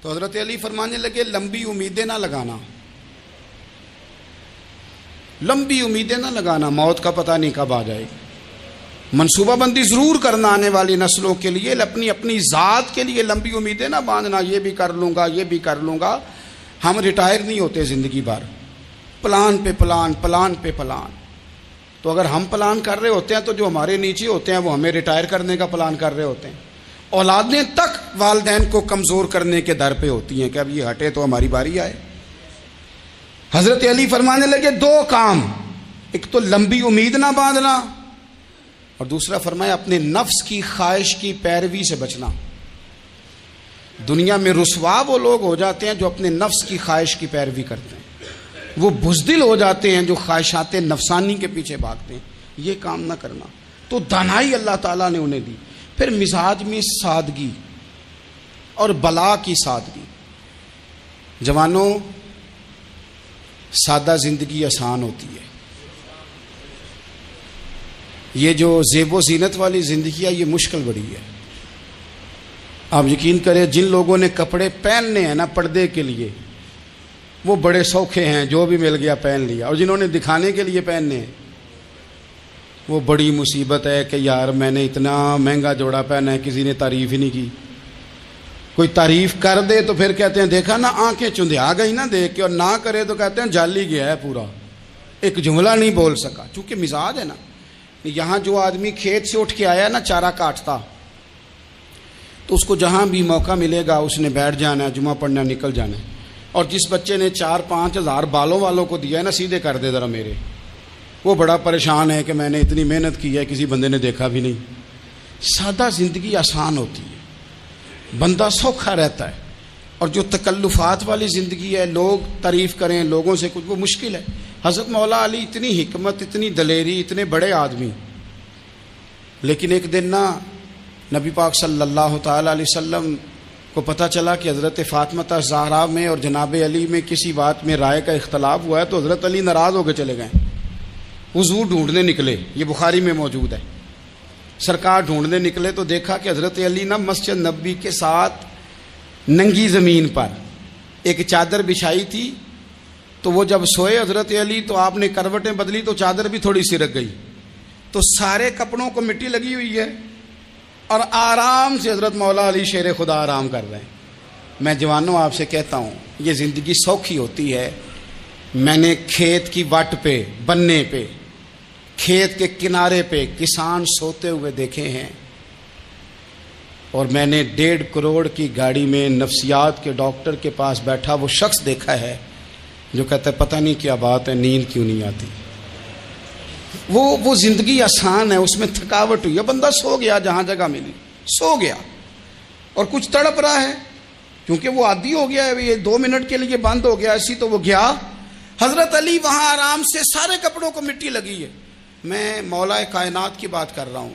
تو حضرت علی فرمانے لگے لمبی امیدیں نہ لگانا، لمبی امیدیں نہ لگانا، موت کا پتہ نہیں کب آ جائے گی۔ منصوبہ بندی ضرور کرنا آنے والی نسلوں کے لیے، اپنی ذات کے لیے لمبی امیدیں نہ باندھنا، یہ بھی کر لوں گا، یہ بھی کر لوں گا۔ ہم ریٹائر نہیں ہوتے زندگی بھر، پلان پہ پلان، پلان پہ پلان۔ تو اگر ہم پلان کر رہے ہوتے ہیں تو جو ہمارے نیچے ہوتے ہیں وہ ہمیں ریٹائر کرنے کا پلان کر رہے ہوتے ہیں۔ اولادیں تک والدین کو کمزور کرنے کے در پہ ہوتی ہیں کہ اب یہ ہٹے تو ہماری باری آئے۔ حضرت علی فرمانے لگے 2 کام، ایک تو لمبی امید نہ باندھنا، اور دوسرا فرمایا اپنے نفس کی خواہش کی پیروی سے بچنا۔ دنیا میں رسوا وہ لوگ ہو جاتے ہیں جو اپنے نفس کی خواہش کی پیروی کرتے ہیں، وہ بزدل ہو جاتے ہیں جو خواہشات نفسانی کے پیچھے بھاگتے ہیں۔ یہ کام نہ کرنا۔ تو دانائی اللہ تعالیٰ نے انہیں دی۔ پھر مزاج میں سادگی اور بلا کی سادگی۔ جوانوں، سادہ زندگی آسان ہوتی ہے۔ یہ جو زیب و زینت والی زندگی ہے یہ مشکل بڑی ہے۔ آپ یقین کریں جن لوگوں نے کپڑے پہننے ہیں نا پردے کے لیے، وہ بڑے سوکھے ہیں، جو بھی مل گیا پہن لیا، اور جنہوں نے دکھانے کے لیے پہننے ہیں وہ بڑی مصیبت ہے کہ یار میں نے اتنا مہنگا جوڑا پہنا ہے، کسی نے تعریف ہی نہیں کی۔ کوئی تعریف کر دے تو پھر کہتے ہیں دیکھا نا آنکھیں چندھیا گئی نا دیکھ کے، اور نہ کرے تو کہتے ہیں جال ہی گیا ہے پورا، ایک جملہ نہیں بول سکا۔ چونکہ مزاج ہے نا۔ یہاں جو آدمی کھیت سے اٹھ کے آیا نا چارہ کاٹتا، تو اس کو جہاں بھی موقع ملے گا اس نے بیٹھ جانا ہے، جمعہ پڑھنا، نکل جانا ہے۔ اور جس بچے نے 4-5 ہزار بالوں والوں کو دیا ہے نا سیدھے کر دے ذرا میرے، وہ بڑا پریشان ہے کہ میں نے اتنی محنت کی ہے کسی بندے نے دیکھا بھی نہیں۔ سادہ زندگی آسان ہوتی ہے، بندہ سوکھا رہتا ہے، اور جو تکلفات والی زندگی ہے، لوگ تعریف کریں، لوگوں سے کچھ، وہ مشکل ہے۔ حضرت مولا علی اتنی حکمت، اتنی دلیری، اتنے بڑے آدمی، لیکن ایک دن نا نبی پاک صلی اللہ تعالی علیہ وسلم کو پتہ چلا کہ حضرت فاطمہ زہرا میں اور جناب علی میں کسی بات میں رائے کا اختلاف ہوا ہے، تو حضرت علی ناراض ہو کے چلے گئے، حضور ڈھونڈنے نکلے۔ یہ بخاری میں موجود ہے۔ سرکار ڈھونڈنے نکلے تو دیکھا کہ حضرت علی نا مسجد نبوی کے ساتھ ننگی زمین پر ایک چادر بچھائی تھی، تو وہ جب سوئے حضرت علی تو آپ نے کروٹیں بدلی تو چادر بھی تھوڑی سی رک گئی، تو سارے کپڑوں کو مٹی لگی ہوئی ہے، اور آرام سے حضرت مولا علی شیر خدا آرام کر رہے ہیں۔ میں جوانوں آپ سے کہتا ہوں یہ زندگی سوکھی ہوتی ہے۔ میں نے کھیت کی وٹ پہ، بننے پہ، کھیت کے کنارے پہ کسان سوتے ہوئے دیکھے ہیں، اور میں نے 1.5 کروڑ کی گاڑی میں نفسیات کے ڈاکٹر کے پاس بیٹھا وہ شخص دیکھا ہے جو کہتا ہے پتہ نہیں کیا بات ہے، نیند کیوں نہیں آتی۔ وہ زندگی آسان ہے، اس میں تھکاوٹ ہوئی ہے، بندہ سو گیا جہاں جگہ ملی، سو گیا، اور کچھ تڑپ رہا ہے کیونکہ وہ عادی ہو گیا ہے، یہ 2 منٹ کے لیے بند ہو گیا ایسی، تو وہ گیا۔ حضرت علی وہاں آرام سے، سارے کپڑوں کو مٹی لگی ہے۔ میں مولا کائنات کی بات کر رہا ہوں،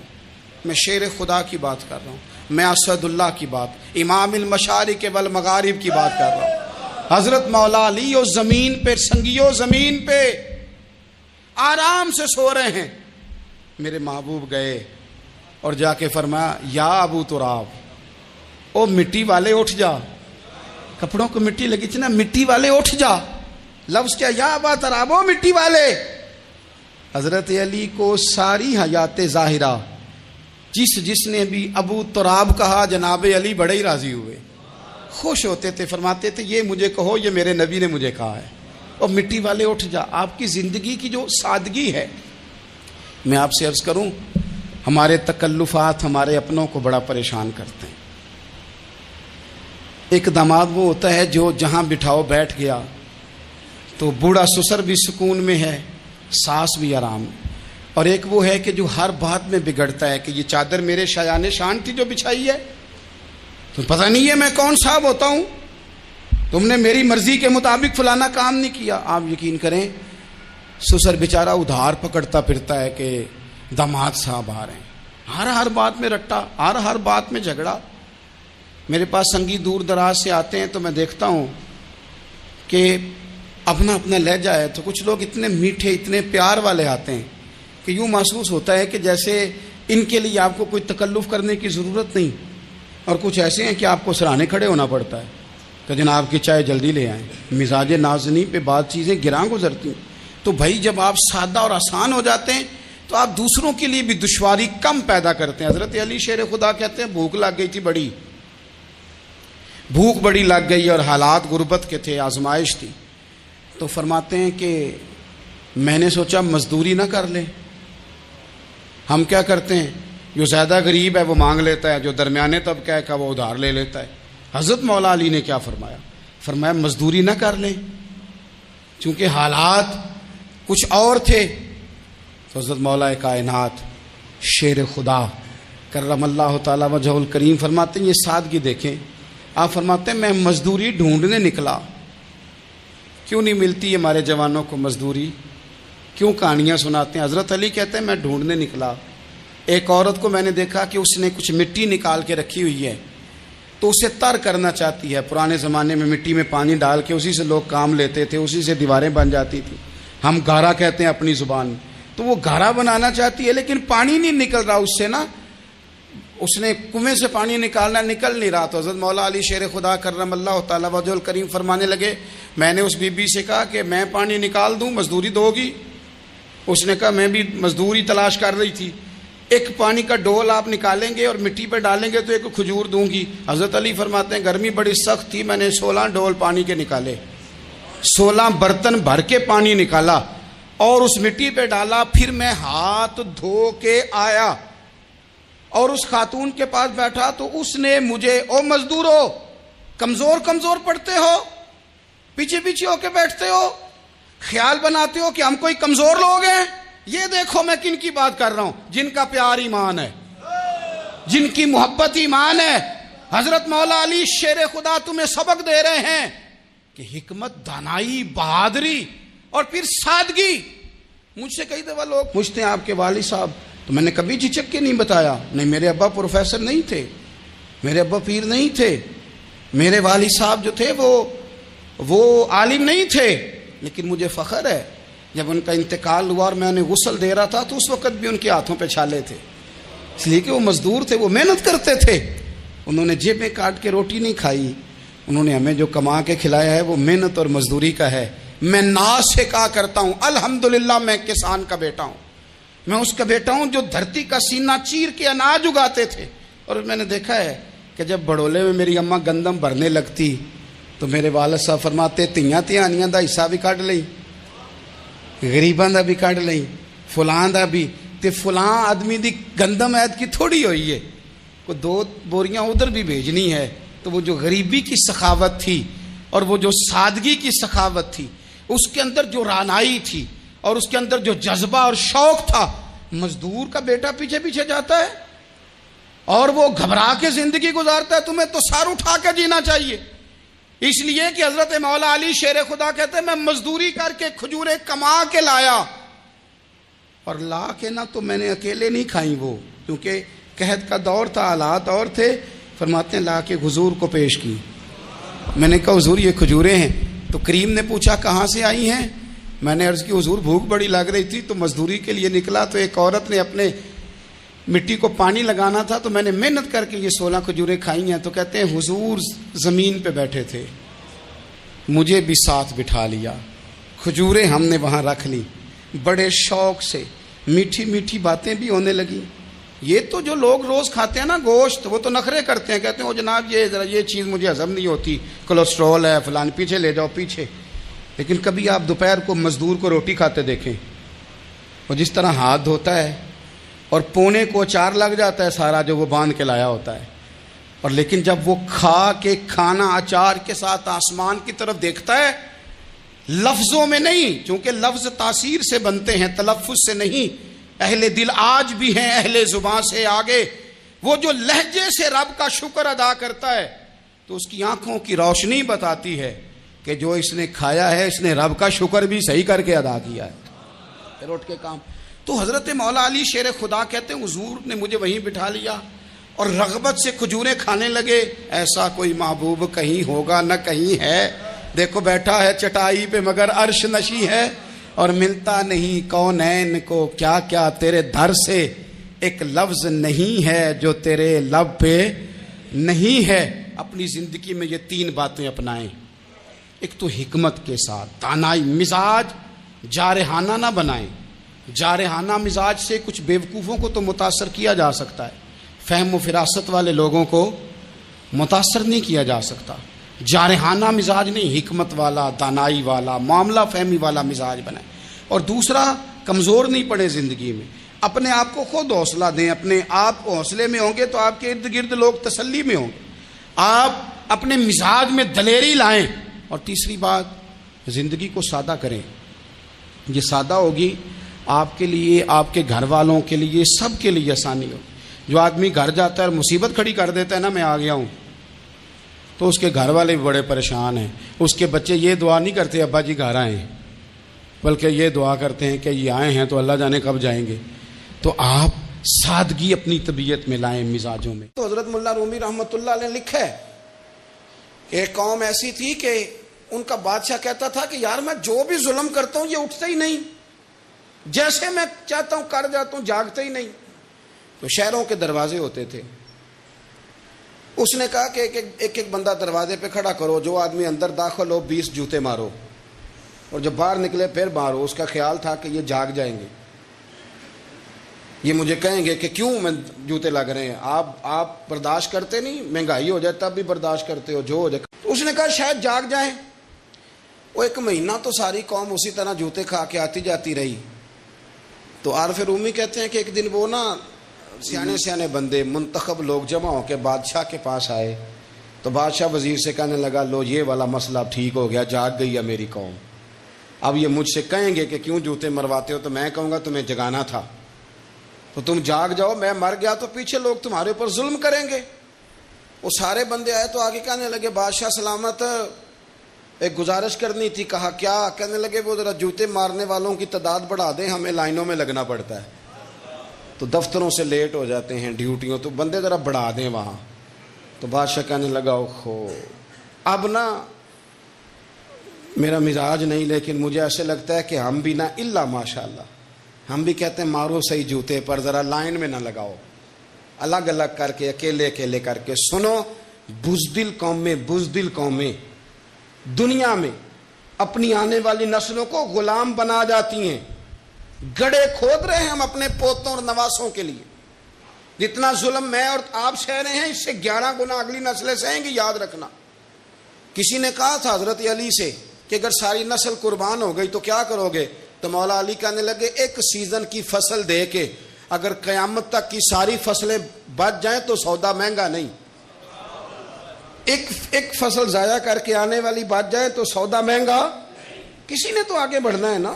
میں شیر خدا کی بات کر رہا ہوں، میں اسد اللہ کی بات، امام المشارق والمغارب کی بات کر رہا ہوں۔ حضرت مولا علی اور زمین پہ، سنگیو زمین پہ آرام سے سو رہے ہیں۔ میرے محبوب گئے اور جا کے فرمایا یا ابو تراب، او مٹی والے اٹھ جا، کپڑوں کو مٹی لگی تھی نا، مٹی والے اٹھ جا۔ لفظ کیا؟ یا ابا تراب، او مٹی والے۔ حضرت علی کو ساری حیات ظاہرہ جس نے بھی ابو تراب کہا جناب علی بڑے ہی راضی ہوئے، خوش ہوتے تھے، فرماتے تھے یہ مجھے کہو، یہ میرے نبی نے مجھے کہا ہے۔ اور مٹی والے اٹھ جا، آپ کی زندگی کی جو سادگی ہے۔ میں آپ سے عرض کروں، ہمارے تکلفات ہمارے اپنوں کو بڑا پریشان کرتے ہیں۔ ایک داماد وہ ہوتا ہے جو جہاں بٹھاؤ بیٹھ گیا، تو بوڑھا سسر بھی سکون میں ہے، ساس بھی آرام، اور ایک وہ ہے کہ جو ہر بات میں بگڑتا ہے کہ یہ چادر میرے شایان شان تھی جو بچھائی ہے، تو پتہ نہیں ہے میں کون صاحب ہوتا ہوں، تم نے میری مرضی کے مطابق فلانا کام نہیں کیا. آپ یقین کریں سسر بیچارہ ادھار پکڑتا پھرتا ہے کہ داماد صاحب آ رہے ہیں، ہر بات میں رٹا، ہر بات میں جھگڑا. میرے پاس سنگی دور دراز سے آتے ہیں تو میں دیکھتا ہوں کہ اپنا لہجہ ہے، تو کچھ لوگ اتنے میٹھے اتنے پیار والے آتے ہیں کہ یوں محسوس ہوتا ہے کہ جیسے ان کے لیے آپ کو کوئی تکلف کرنے کی ضرورت نہیں، اور کچھ ایسے ہیں کہ آپ کو سراہنے کھڑے ہونا پڑتا ہے کہ جناب کی چائے جلدی لے آئیں. مزاج نازنی پہ بعض چیزیں گراں گزرتی ہیں. تو بھائی جب آپ سادہ اور آسان ہو جاتے ہیں تو آپ دوسروں کے لیے بھی دشواری کم پیدا کرتے ہیں. حضرت علی شیر خدا کہتے ہیں بھوک لگ گئی تھی، بھوک بڑی لگ گئی اور حالات غربت کے تھے، آزمائش تھی. تو فرماتے ہیں کہ میں نے سوچا مزدوری نہ کر لیں. ہم کیا کرتے ہیں، جو زیادہ غریب ہے وہ مانگ لیتا ہے، جو درمیانے طبقہ ہے کا وہ ادھار لے لیتا ہے. حضرت مولا علی نے کیا فرمایا مزدوری نہ کر لیں، چونکہ حالات کچھ اور تھے. تو حضرت مولا کائنات شیر خدا کرم اللہ تعالی وجہ الکریم فرماتے ہیں، یہ سادگی دیکھیں. آپ فرماتے ہیں میں مزدوری ڈھونڈنے نکلا. کیوں نہیں ملتی ہمارے جوانوں کو مزدوری، کیوں کہانیاں سناتے ہیں. حضرت علی کہتے ہیں میں ڈھونڈنے نکلا. ایک عورت کو میں نے دیکھا کہ اس نے کچھ مٹی نکال کے رکھی ہوئی ہے، تو اسے تر کرنا چاہتی ہے. پرانے زمانے میں مٹی میں پانی ڈال کے اسی سے لوگ کام لیتے تھے، اسی سے دیواریں بن جاتی تھی. ہم گارا کہتے ہیں اپنی زبان میں. تو وہ گارا بنانا چاہتی ہے لیکن پانی نہیں نکل رہا اس سے نا. اس نے کنویں سے پانی نکالنا، نکل نہیں رہا. تو حضرت مولا علی شیر خدا کرم اللہ تعالی وجہ الکریم فرمانے لگے میں نے اس بی بی سے کہا کہ میں پانی نکال دوں، مزدوری دو گی؟ اس نے کہا میں بھی مزدوری تلاش کر رہی تھی. ایک پانی کا ڈول آپ نکالیں گے اور مٹی پہ ڈالیں گے تو ایک کھجور دوں گی. حضرت علی فرماتے ہیں گرمی بڑی سخت تھی، میں نے 16 ڈول پانی کے نکالے، 16 برتن بھر کے پانی نکالا اور اس مٹی پہ ڈالا. پھر میں ہاتھ دھو کے آیا اور اس خاتون کے پاس بیٹھا تو اس نے مجھے او مزدورو کمزور پڑتے ہو، پیچھے ہو کے بیٹھتے ہو، خیال بناتے ہو کہ ہم کوئی کمزور لوگ ہیں. یہ دیکھو میں کن کی بات کر رہا ہوں، جن کا پیار ایمان ہے، جن کی محبت ایمان ہے. حضرت مولا علی شیر خدا تمہیں سبق دے رہے ہیں کہ حکمت، دانائی، بہادری اور پھر سادگی. مجھ سے کئی دفعہ لوگ پوچھتے ہیں آپ کے والد صاحب، تو میں نے کبھی جھجک کے نہیں بتایا، نہیں میرے ابا پروفیسر نہیں تھے، میرے ابا پیر نہیں تھے، میرے والد صاحب جو تھے وہ عالم نہیں تھے. لیکن مجھے فخر ہے جب ان کا انتقال ہوا اور میں انہیں غسل دے رہا تھا تو اس وقت بھی ان کے ہاتھوں پہ چھالے تھے، اس لیے کہ وہ مزدور تھے، وہ محنت کرتے تھے. انہوں نے جیبیں کاٹ کے روٹی نہیں کھائی، انہوں نے ہمیں جو کما کے کھلایا ہے وہ محنت اور مزدوری کا ہے. میں ناز سے کہا کرتا ہوں الحمدللہ میں کسان کا بیٹا ہوں، میں اس کا بیٹا ہوں جو دھرتی کا سینہ چیر کے اناج اگاتے تھے. اور میں نے دیکھا ہے کہ جب بڑولے میں میری اماں گندم بھرنے لگتی تو میرے والد صاحب فرماتے تیاں دا حصہ بھی کٹ لئی، غریباں دا بھی کٹ لئی، فلاں دا بھی. تے فلاں آدمی دی گندم عید کی تھوڑی ہوئی ہے، کو 2 بوریاں ادھر بھی بھیجنی ہے. تو وہ جو غریبی کی سخاوت تھی اور وہ جو سادگی کی سخاوت تھی، اس کے اندر جو رانائی تھی اور اس کے اندر جو جذبہ اور شوق تھا، مزدور کا بیٹا پیچھے جاتا ہے اور وہ گھبرا کے زندگی گزارتا ہے. تمہیں تو سر اٹھا کے جینا چاہیے. اس لیے کہ حضرت مولا علی شیر خدا کہتے ہیں میں مزدوری کر کے کھجوریں کما کے لایا، اور لا کے نہ تو میں نے اکیلے نہیں کھائیں وہ، کیونکہ قحط کا دور تھا، حالات اور تھے. فرماتے ہیں لا کے حضور کو پیش کی. میں نے کہا حضور یہ کھجوریں ہیں. تو کریم نے پوچھا کہاں سے آئی ہیں؟ میں نے عرض کی حضور بھوک بڑی لگ رہی تھی تو مزدوری کے لیے نکلا، تو ایک عورت نے اپنے مٹی کو پانی لگانا تھا تو میں نے محنت کر کے یہ 16 کھجوریں کھائی ہیں. تو کہتے ہیں حضور زمین پہ بیٹھے تھے، مجھے بھی ساتھ بٹھا لیا، کھجوریں ہم نے وہاں رکھ لی، بڑے شوق سے میٹھی میٹھی باتیں بھی ہونے لگی. یہ تو جو لوگ روز کھاتے ہیں نا گوشت، وہ تو نخرے کرتے ہیں، کہتے ہیں وہ جناب یہ ذرا یہ چیز مجھے ہضم نہیں ہوتی، کولیسٹرول ہے فلان، پیچھے لے جاؤ پیچھے. لیکن کبھی آپ دوپہر کو مزدور کو روٹی کھاتے دیکھیں، وہ جس طرح ہاتھ دھوتا ہے اور پونے کو اچار لگ جاتا ہے سارا جو وہ باندھ کے لایا ہوتا ہے، اور لیکن جب وہ کھا کے کھانا اچار کے ساتھ آسمان کی طرف دیکھتا ہے، لفظوں میں نہیں، چونکہ لفظ تاثیر سے بنتے ہیں تلفظ سے نہیں. اہل دل آج بھی ہیں اہل زبان سے آگے. وہ جو لہجے سے رب کا شکر ادا کرتا ہے تو اس کی آنکھوں کی روشنی بتاتی ہے کہ جو اس نے کھایا ہے اس نے رب کا شکر بھی صحیح کر کے ادا کیا ہے، پھر اٹھ کے کام۔ تو حضرت مولا علی شیر خدا کہتے ہیں حضور نے مجھے وہیں بٹھا لیا اور رغبت سے کھجوریں کھانے لگے۔ ایسا کوئی محبوب کہیں ہوگا نہ کہیں ہے، دیکھو بیٹھا ہے چٹائی پہ مگر عرش نشی ہے، اور ملتا نہیں کونین کو کیا کیا تیرے در سے ایک لفظ نہیں ہے جو تیرے لب پہ نہیں ہے۔ اپنی زندگی میں یہ 3 باتیں اپنائیں۔ ایک تو حکمت کے ساتھ دانائی، مزاج جارحانہ نہ بنائیں۔ جارحانہ مزاج سے کچھ بیوقوفوں کو تو متاثر کیا جا سکتا ہے، فہم و فراست والے لوگوں کو متاثر نہیں کیا جا سکتا۔ جارحانہ مزاج نہیں، حکمت والا، دانائی والا، معاملہ فہمی والا مزاج بنائیں۔ اور دوسرا، کمزور نہیں پڑے زندگی میں، اپنے آپ کو خود حوصلہ دیں۔ اپنے آپ حوصلے میں ہوں گے تو آپ کے ارد گرد لوگ تسلی میں ہوں گے۔ آپ اپنے مزاج میں دلیری لائیں۔ اور تیسری بات، زندگی کو سادہ کریں۔ یہ سادہ ہوگی آپ کے لیے، آپ کے گھر والوں کے لیے، سب کے لیے آسانی ہو۔ جو آدمی گھر جاتا ہے اور مصیبت کھڑی کر دیتا ہے نا، میں آ گیا ہوں، تو اس کے گھر والے بھی بڑے پریشان ہیں۔ اس کے بچے یہ دعا نہیں کرتے ابا جی گھر آئیں، بلکہ یہ دعا کرتے ہیں کہ یہ آئے ہیں تو اللہ جانے کب جائیں گے۔ تو آپ سادگی اپنی طبیعت میں لائیں، مزاجوں میں۔ تو حضرت ملا رومی رحمۃ اللہ علیہ نے لکھا ہے کہ ایک قوم ایسی تھی کہ ان کا بادشاہ کہتا تھا کہ یار میں جو بھی ظلم کرتا ہوں یہ اٹھتا ہی نہیں، جیسے میں چاہتا ہوں کر جاتا ہوں، جاگتا ہی نہیں۔ تو شہروں کے دروازے ہوتے تھے، اس نے کہا کہ ایک ایک بندہ دروازے پہ کھڑا کرو، جو آدمی اندر داخل ہو 20 جوتے مارو، اور جب باہر نکلے پھر مارو۔ اس کا خیال تھا کہ یہ جاگ جائیں گے، یہ مجھے کہیں گے کہ کیوں میں جوتے لگ رہے ہیں، آپ برداشت کرتے نہیں، مہنگائی ہو جائے تب بھی برداشت کرتے ہو، جو ہو جائے۔ اس نے کہا شاید جاگ جائیں۔ وہ 1 مہینہ تو ساری قوم اسی طرح جوتے کھا کے آتی جاتی رہی۔ تو عارف رومی کہتے ہیں کہ ایک دن وہ نا سیانے بندے، منتخب لوگ جمع ہو کے بادشاہ کے پاس آئے۔ تو بادشاہ وزیر سے کہنے لگا لو یہ والا مسئلہ ٹھیک ہو گیا، جاگ گئی ہے میری قوم۔ اب یہ مجھ سے کہیں گے کہ کیوں جوتے مرواتے ہو، تو میں کہوں گا تمہیں جگانا تھا، تو تم جاگ جاؤ، میں مر گیا تو پیچھے لوگ تمہارے اوپر ظلم کریں گے۔ وہ سارے بندے آئے تو آگے کہنے لگے بادشاہ سلامت، ایک گزارش کرنی تھی۔ کہا کیا؟ کہنے لگے وہ ذرا جوتے مارنے والوں کی تعداد بڑھا دیں، ہمیں لائنوں میں لگنا پڑتا ہے، تو دفتروں سے لیٹ ہو جاتے ہیں، ڈیوٹیوں، تو بندے ذرا بڑھا دیں وہاں۔ تو بادشاہ کہنے لگا اوہو، اب نا میرا مزاج نہیں، لیکن مجھے ایسے لگتا ہے کہ ہم بھی نا الا ماشاء اللہ، ہم بھی کہتے ہیں مارو صحیح جوتے پر، ذرا لائن میں نہ لگاؤ، الگ الگ کر کے، اکیلے اکیلے کر کے۔ سنو، بزدل قومیں دنیا میں اپنی آنے والی نسلوں کو غلام بنا جاتی ہیں۔ گڑھے کھود رہے ہیں ہم اپنے پوتوں اور نواسوں کے لیے۔ جتنا ظلم میں اور آپ سہ رہے ہیں، اس سے 11 گنا اگلی نسلیں سہیں گی، یاد رکھنا۔ کسی نے کہا تھا حضرت علی سے کہ اگر ساری نسل قربان ہو گئی تو کیا کرو گے؟ تو مولا علی کہنے لگے ایک سیزن کی فصل دے کے اگر قیامت تک کی ساری فصلیں بچ جائیں تو سودا مہنگا نہیں، ایک فصل ضائع کر کے آنے والی بچ جائے تو سودا مہنگا۔ کسی نے تو آگے بڑھنا ہے نا،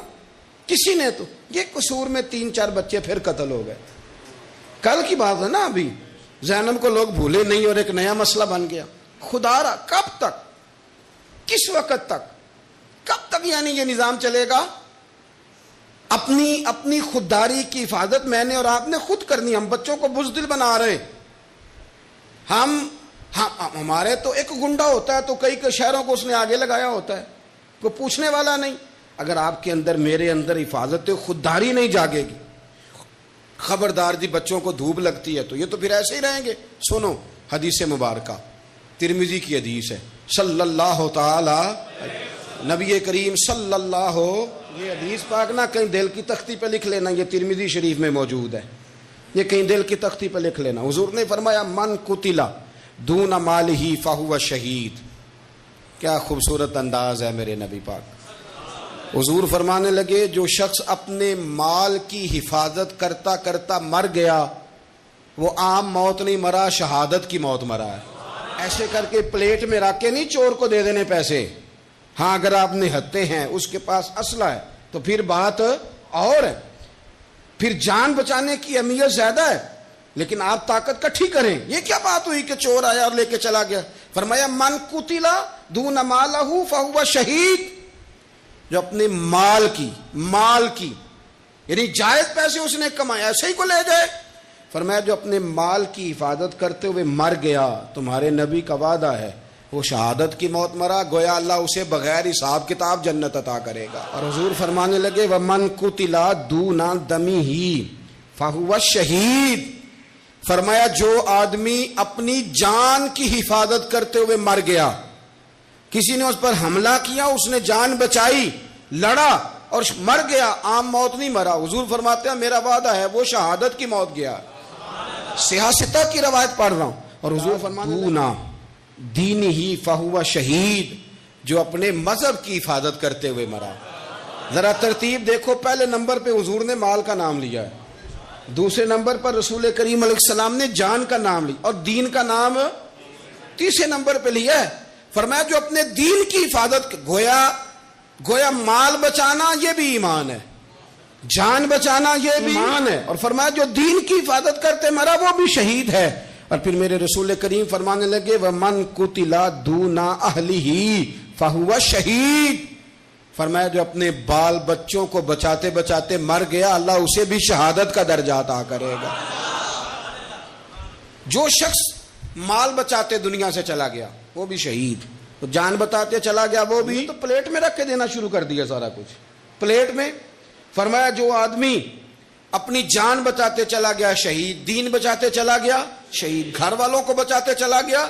کسی نے تو۔ یہ قصور میں 3-4 بچے پھر قتل ہو گئے، کل کی بات ہے نا، ابھی زینب کو لوگ بھولے نہیں اور ایک نیا مسئلہ بن گیا۔ خدا را کب تک، کس وقت تک، کب تک یعنی یہ نظام چلے گا؟ اپنی خودداری کی حفاظت میں نے اور آپ نے خود کرنی۔ ہم بچوں کو بزدل بنا رہے، ہمارے تو ایک گنڈا ہوتا ہے تو کئی شہروں کو اس نے آگے لگایا ہوتا ہے، کوئی پوچھنے والا نہیں۔ اگر آپ کے اندر، میرے اندر حفاظت خودداری نہیں جاگے گی، خبردار جی بچوں کو دھوپ لگتی ہے تو یہ تو پھر ایسے ہی رہیں گے۔ سنو حدیث مبارکہ، ترمذی کی حدیث ہے، صلی اللہ تعالی نبی کریم صلی اللہ، یہ حدیث پاک نہ کہیں دل کی تختی پہ لکھ لینا، یہ ترمذی شریف میں موجود ہے، یہ کہیں دل کی تختی پہ لکھ لینا۔ حضور نے فرمایا من قتل دون مالہ فہو شہید۔ کیا خوبصورت انداز ہے میرے نبی پاک۔ حضور فرمانے لگے جو شخص اپنے مال کی حفاظت کرتا کرتا مر گیا وہ عام موت نہیں مرا، شہادت کی موت مرا ہے۔ ایسے کر کے پلیٹ میں رکھ کے نہیں چور کو دے دینے پیسے۔ ہاں اگر آپ نہتے ہیں، اس کے پاس اسلحہ ہے تو پھر بات اور ہے، پھر جان بچانے کی اہمیت زیادہ ہے، لیکن آپ طاقت کٹھی کریں۔ یہ کیا بات ہوئی کہ چور آیا اور لے کے چلا گیا؟ فرمایا من قتل دون مالہ فہو شہید، جو اپنے مال کی یعنی جائز پیسے اس نے کمائے ایسے ہی کو لے جائے، فرمایا جو اپنے مال کی حفاظت کرتے ہوئے مر گیا، تمہارے نبی کا وعدہ ہے وہ شہادت کی موت مرا، گویا اللہ اسے بغیر حساب کتاب جنت عطا کرے گا۔ اور حضور فرمانے لگے وَمَنْ قُتِلَ دُونَ دَمِهِ فَهُوَ شہید، فرمایا جو آدمی اپنی جان کی حفاظت کرتے ہوئے مر گیا، کسی نے اس پر حملہ کیا، اس نے جان بچائی، لڑا اور مر گیا، عام موت نہیں مرا، حضور فرماتے ہیں میرا وعدہ ہے وہ شہادت کی موت گیا۔ سیاستہ کی روایت پڑھ رہا ہوں، اور حضور فرماتے دینہی فہو شہید، جو اپنے مذہب کی حفاظت کرتے ہوئے مرا۔ ذرا ترتیب دیکھو، پہلے نمبر پہ حضور نے مال کا نام لیا ہے، دوسرے نمبر پر رسول کریم علیہ السلام نے جان کا نام لیا، اور دین کا نام تیسرے نمبر پہ لیا ہے۔ فرمایا جو اپنے دین کی حفاظت، گویا مال بچانا یہ بھی ایمان ہے، جان بچانا یہ بھی ایمان ہے، اور فرمایا جو دین کی حفاظت کرتے مرا وہ بھی شہید ہے۔ اور پھر میرے رسول کریم فرمانے لگے وَمَنْ قُتِلَ دُونَ أَهْلِهِ فَهُوَ شہید، فرمایا جو اپنے بال بچوں کو بچاتے بچاتے مر گیا، اللہ اسے بھی شہادت کا درجہ عطا کرے گا۔ جو شخص مال بچاتے دنیا سے چلا گیا وہ بھی شہید، تو جان بتاتے چلا گیا وہ بھی، تو پلیٹ میں رکھ کے دینا شروع کر دیا سارا کچھ پلیٹ میں۔ فرمایا جو آدمی اپنی جان بچاتے چلا گیا شہید، دین بچاتے چلا گیا شہید، گھر والوں کو بچاتے چلا گیا۔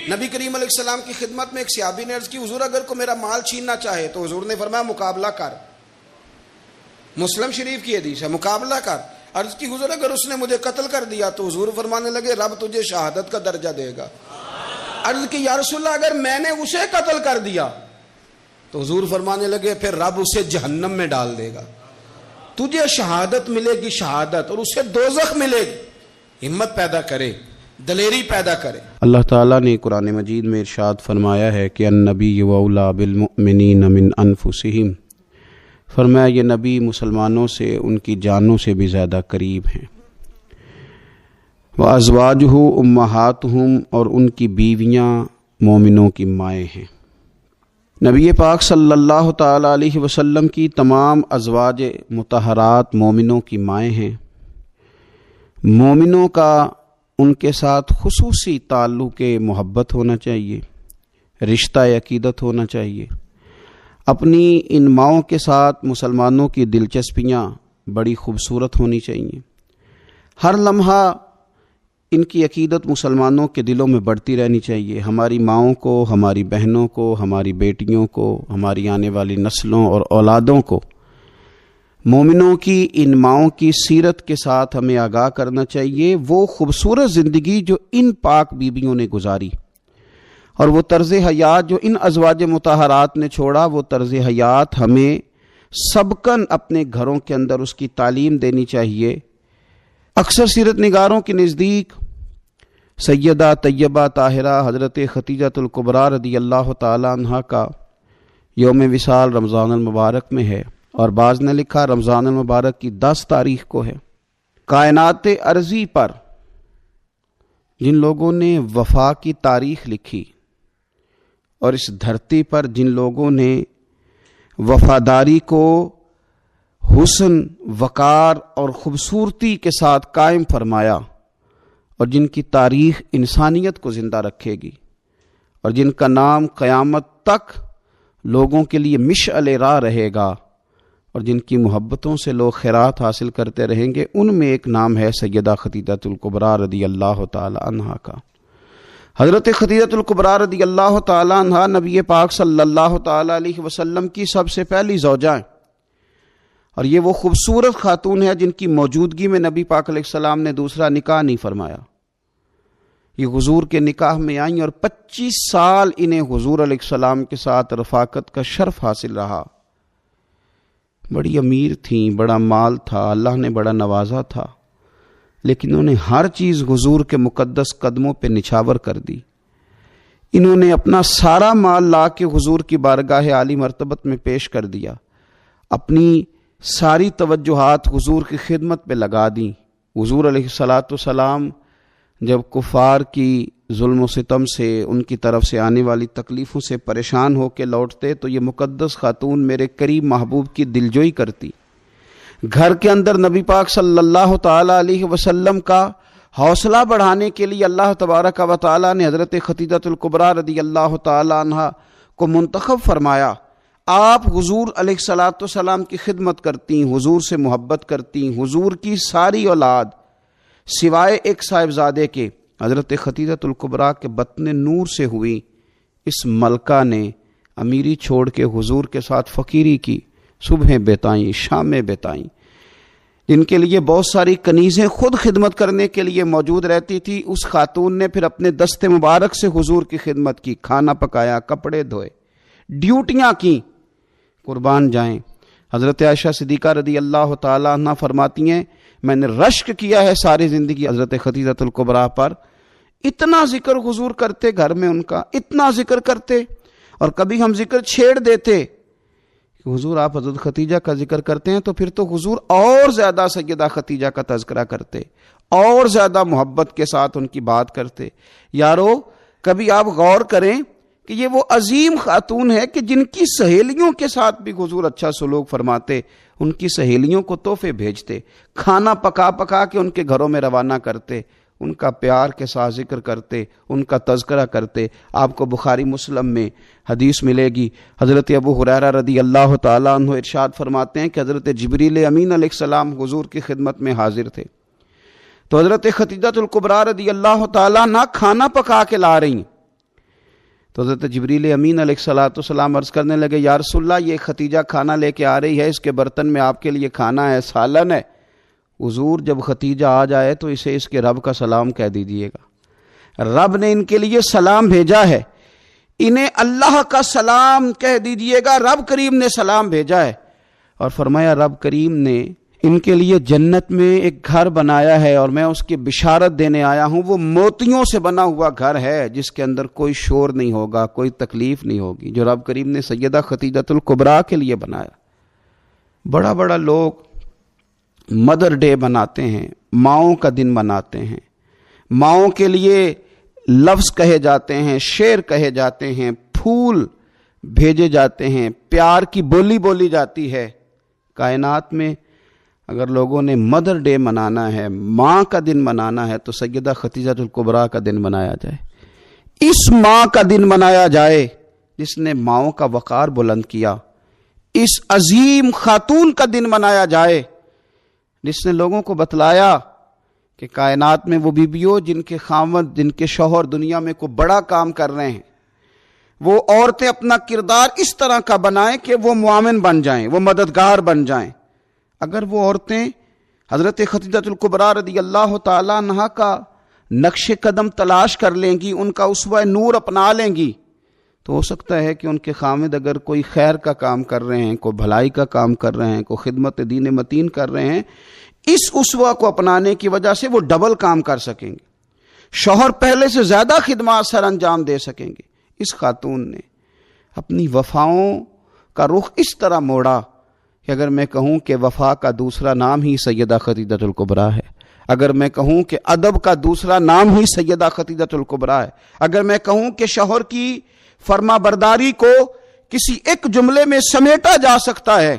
نبی کریم علیہ السلام کی خدمت میں ایک صحابی نے عرض کی حضور اگر کو میرا مال چھیننا چاہے تو حضور نے فرمایا مقابلہ کر، مسلم شریف کی حدیث ہے، مقابلہ کر۔ عرض کی حضور اگر اس نے مجھے قتل کر دیا تو حضور فرمانے لگے رب تجھے شہادت کا درجہ دے گا۔ عرض کی یا رسول اللہ اگر میں نے اسے قتل کر دیا تو حضور فرمانے لگے پھر رب اسے جہنم میں ڈال دے گا، تجھے شہادت ملے گی شہادت، اور اسے دوزخ ملے گی۔ ہمت پیدا کرے، دلیری پیدا کرے۔ اللہ تعالیٰ نے قرآن مجید میں ارشاد فرمایا ہے کہ النبی اولیٰ بالمؤمنین من انفسہم، فرمایا یہ نبی مسلمانوں سے ان کی جانوں سے بھی زیادہ قریب ہیں۔ وازواجہ امہاتہم، اور ان کی بیویاں مومنوں کی مائیں ہیں۔ نبی پاک صلی اللہ تعالیٰ علیہ وسلم کی تمام ازواج مطہرات مومنوں کی مائیں ہیں۔ مومنوں کا ان کے ساتھ خصوصی تعلق محبت ہونا چاہیے، رشتہ عقیدت ہونا چاہیے۔ اپنی ان ماؤں کے ساتھ مسلمانوں کی دلچسپیاں بڑی خوبصورت ہونی چاہیے۔ ہر لمحہ ان کی عقیدت مسلمانوں کے دلوں میں بڑھتی رہنی چاہیے۔ ہماری ماؤں کو، ہماری بہنوں کو، ہماری بیٹیوں کو، ہماری آنے والی نسلوں اور اولادوں کو مومنوں کی ان ماؤں کی سیرت کے ساتھ ہمیں آگاہ کرنا چاہیے، وہ خوبصورت زندگی جو ان پاک بیویوں نے گزاری، اور وہ طرز حیات جو ان ازواج مطہرات نے چھوڑا، وہ طرز حیات ہمیں سبقاً اپنے گھروں کے اندر اس کی تعلیم دینی چاہیے۔ اکثر سیرت نگاروں کے نزدیک سیدہ طیبہ طاہرہ حضرت خدیجہ الکبریٰ رضی اللہ تعالی عنہا کا یوم وصال رمضان المبارک میں ہے، اور بعض نے لکھا رمضان المبارک کی 10 تاریخ کو ہے۔ کائنات ارضی پر جن لوگوں نے وفا کی تاریخ لکھی، اور اس دھرتی پر جن لوگوں نے وفاداری کو حسن، وقار اور خوبصورتی کے ساتھ قائم فرمایا، اور جن کی تاریخ انسانیت کو زندہ رکھے گی، اور جن کا نام قیامت تک لوگوں کے لیے مشعل راہ رہے گا، اور جن کی محبتوں سے لوگ خیرات حاصل کرتے رہیں گے، ان میں ایک نام ہے سیدہ خدیجہ الکبریٰ رضی اللہ تعالی عنہا کا۔ حضرت خدیجہ الکبریٰ رضی اللہ تعالی عنہا نبی پاک صلی اللہ تعالی علیہ وسلم کی سب سے پہلی زوجہ ہیں، اور یہ وہ خوبصورت خاتون ہے جن کی موجودگی میں نبی پاک علیہ السلام نے دوسرا نکاح نہیں فرمایا۔ یہ حضور کے نکاح میں آئیں، اور 25 سال انہیں حضور علیہ السلام کے ساتھ رفاقت کا شرف حاصل رہا۔ بڑی امیر تھیں، بڑا مال تھا، اللہ نے بڑا نوازا تھا، لیکن انہوں نے ہر چیز حضور کے مقدس قدموں پہ نچھاور کر دی۔ انہوں نے اپنا سارا مال لا کے حضور کی بارگاہ عالی مرتبت میں پیش کر دیا، اپنی ساری توجہات حضور کی خدمت پہ لگا دیں۔ حضور علیہ الصلاۃ والسلام جب کفار کی ظلم و ستم سے، ان کی طرف سے آنے والی تکلیفوں سے پریشان ہو کے لوٹتے تو یہ مقدس خاتون میرے قریب محبوب کی دلجوئی کرتی۔ گھر کے اندر نبی پاک صلی اللہ تعالی علیہ وسلم کا حوصلہ بڑھانے کے لیے اللہ تبارک و تعالی نے حضرت خدیجہ الکبریٰ رضی اللہ تعالی عنہ کو منتخب فرمایا۔ آپ حضور علیہ الصلاۃ والسلام کی خدمت کرتی، حضور سے محبت کرتی، حضور کی ساری اولاد سوائے ایک صاحبزادے کے حضرت خدیجہ الکبریٰ کے بطن نور سے ہوئی۔ اس ملکہ نے امیری چھوڑ کے حضور کے ساتھ فقیری کی، صبحیں بتائیں، شامیں بتائیں، جن کے لیے بہت ساری کنیزیں خود خدمت کرنے کے لیے موجود رہتی تھی۔ اس خاتون نے پھر اپنے دست مبارک سے حضور کی خدمت کی، کھانا پکایا، کپڑے دھوئے، ڈیوٹیاں کی، قربان جائیں۔ حضرت عائشہ صدیقہ رضی اللہ تعالی عنہ فرماتی ہیں میں نے رشک کیا ہے ساری زندگی حضرت خدیجہ الکبریٰ پر۔ اتنا ذکر حضور کرتے گھر میں، ان کا اتنا ذکر کرتے، اور کبھی ہم ذکر چھیڑ دیتے کہ حضور آپ حضرت خدیجہ کا ذکر کرتے ہیں، تو پھر تو حضور اور زیادہ سیدہ خدیجہ کا تذکرہ کرتے، اور زیادہ محبت کے ساتھ ان کی بات کرتے۔ یارو کبھی آپ غور کریں کہ یہ وہ عظیم خاتون ہے کہ جن کی سہیلیوں کے ساتھ بھی حضور اچھا سلوک فرماتے، ان کی سہیلیوں کو تحفے بھیجتے، کھانا پکا پکا کے ان کے گھروں میں روانہ کرتے، ان کا پیار کے ساتھ ذکر کرتے، ان کا تذکرہ کرتے۔ آپ کو بخاری مسلم میں حدیث ملے گی، حضرت ابو ہریرہ رضی اللہ تعالیٰ عنہ ارشاد فرماتے ہیں کہ حضرت جبریل امین علیہ السلام حضور کی خدمت میں حاضر تھے، تو حضرت خدیجہ الکبریٰ رضی اللہ تعالیٰ عنہ کھانا پکا کے لا رہی ہیں، تو حضرت جبریل امین علیہ السلام عرض کرنے لگے یا رسول اللہ یہ خدیجہ کھانا لے کے آ رہی ہے، اس کے برتن میں آپ کے لیے کھانا ہے، سالن ہے۔ حضور جب خدیجہ آ جائے تو اسے اس کے رب کا سلام کہہ دیجئے گا، رب نے ان کے لیے سلام بھیجا ہے، انہیں اللہ کا سلام کہہ دیجئے گا، رب کریم نے سلام بھیجا ہے۔ اور فرمایا رب کریم نے ان کے لیے جنت میں ایک گھر بنایا ہے اور میں اس کی بشارت دینے آیا ہوں، وہ موتیوں سے بنا ہوا گھر ہے جس کے اندر کوئی شور نہیں ہوگا، کوئی تکلیف نہیں ہوگی، جو رب کریم نے سیدہ خدیجہ الکبریٰ کے لیے بنایا۔ بڑا بڑا لوگ مدر ڈے مناتے ہیں، ماؤں کا دن مناتے ہیں، ماؤں کے لیے لفظ کہے جاتے ہیں، شعر کہے جاتے ہیں، پھول بھیجے جاتے ہیں، پیار کی بولی بولی جاتی ہے۔ کائنات میں اگر لوگوں نے مدر ڈے منانا ہے، ماں کا دن منانا ہے، تو سیدہ خدیجہ الکبریٰ کا دن منایا جائے، اس ماں کا دن منایا جائے جس نے ماؤں کا وقار بلند کیا، اس عظیم خاتون کا دن منایا جائے جس نے لوگوں کو بتلایا کہ کائنات میں وہ بیویوں جن کے خاوند، جن کے شوہر دنیا میں کوئی بڑا کام کر رہے ہیں، وہ عورتیں اپنا کردار اس طرح کا بنائیں کہ وہ معاون بن جائیں، وہ مددگار بن جائیں۔ اگر وہ عورتیں حضرت خدیجہ الکبریٰ رضی اللہ تعالیٰ عنہ کا نقش قدم تلاش کر لیں گی، ان کا اسوہ نور اپنا لیں گی، تو ہو سکتا ہے کہ ان کے خامد اگر کوئی خیر کا کام کر رہے ہیں، کوئی بھلائی کا کام کر رہے ہیں، کوئی خدمت دین متین کر رہے ہیں، اس اسوہ کو اپنانے کی وجہ سے وہ ڈبل کام کر سکیں گے، شوہر پہلے سے زیادہ خدمات سر انجام دے سکیں گے۔ اس خاتون نے اپنی وفاؤں کا رخ اس طرح موڑا کہ اگر میں کہوں کہ وفا کا دوسرا نام ہی سیدہ خدیجہ الکبریٰ ہے، اگر میں کہوں کہ ادب کا دوسرا نام ہی سیدہ خدیجہ الکبریٰ ہے، اگر میں کہوں کہ شوہر کی فرما برداری کو کسی ایک جملے میں سمیٹا جا سکتا ہے،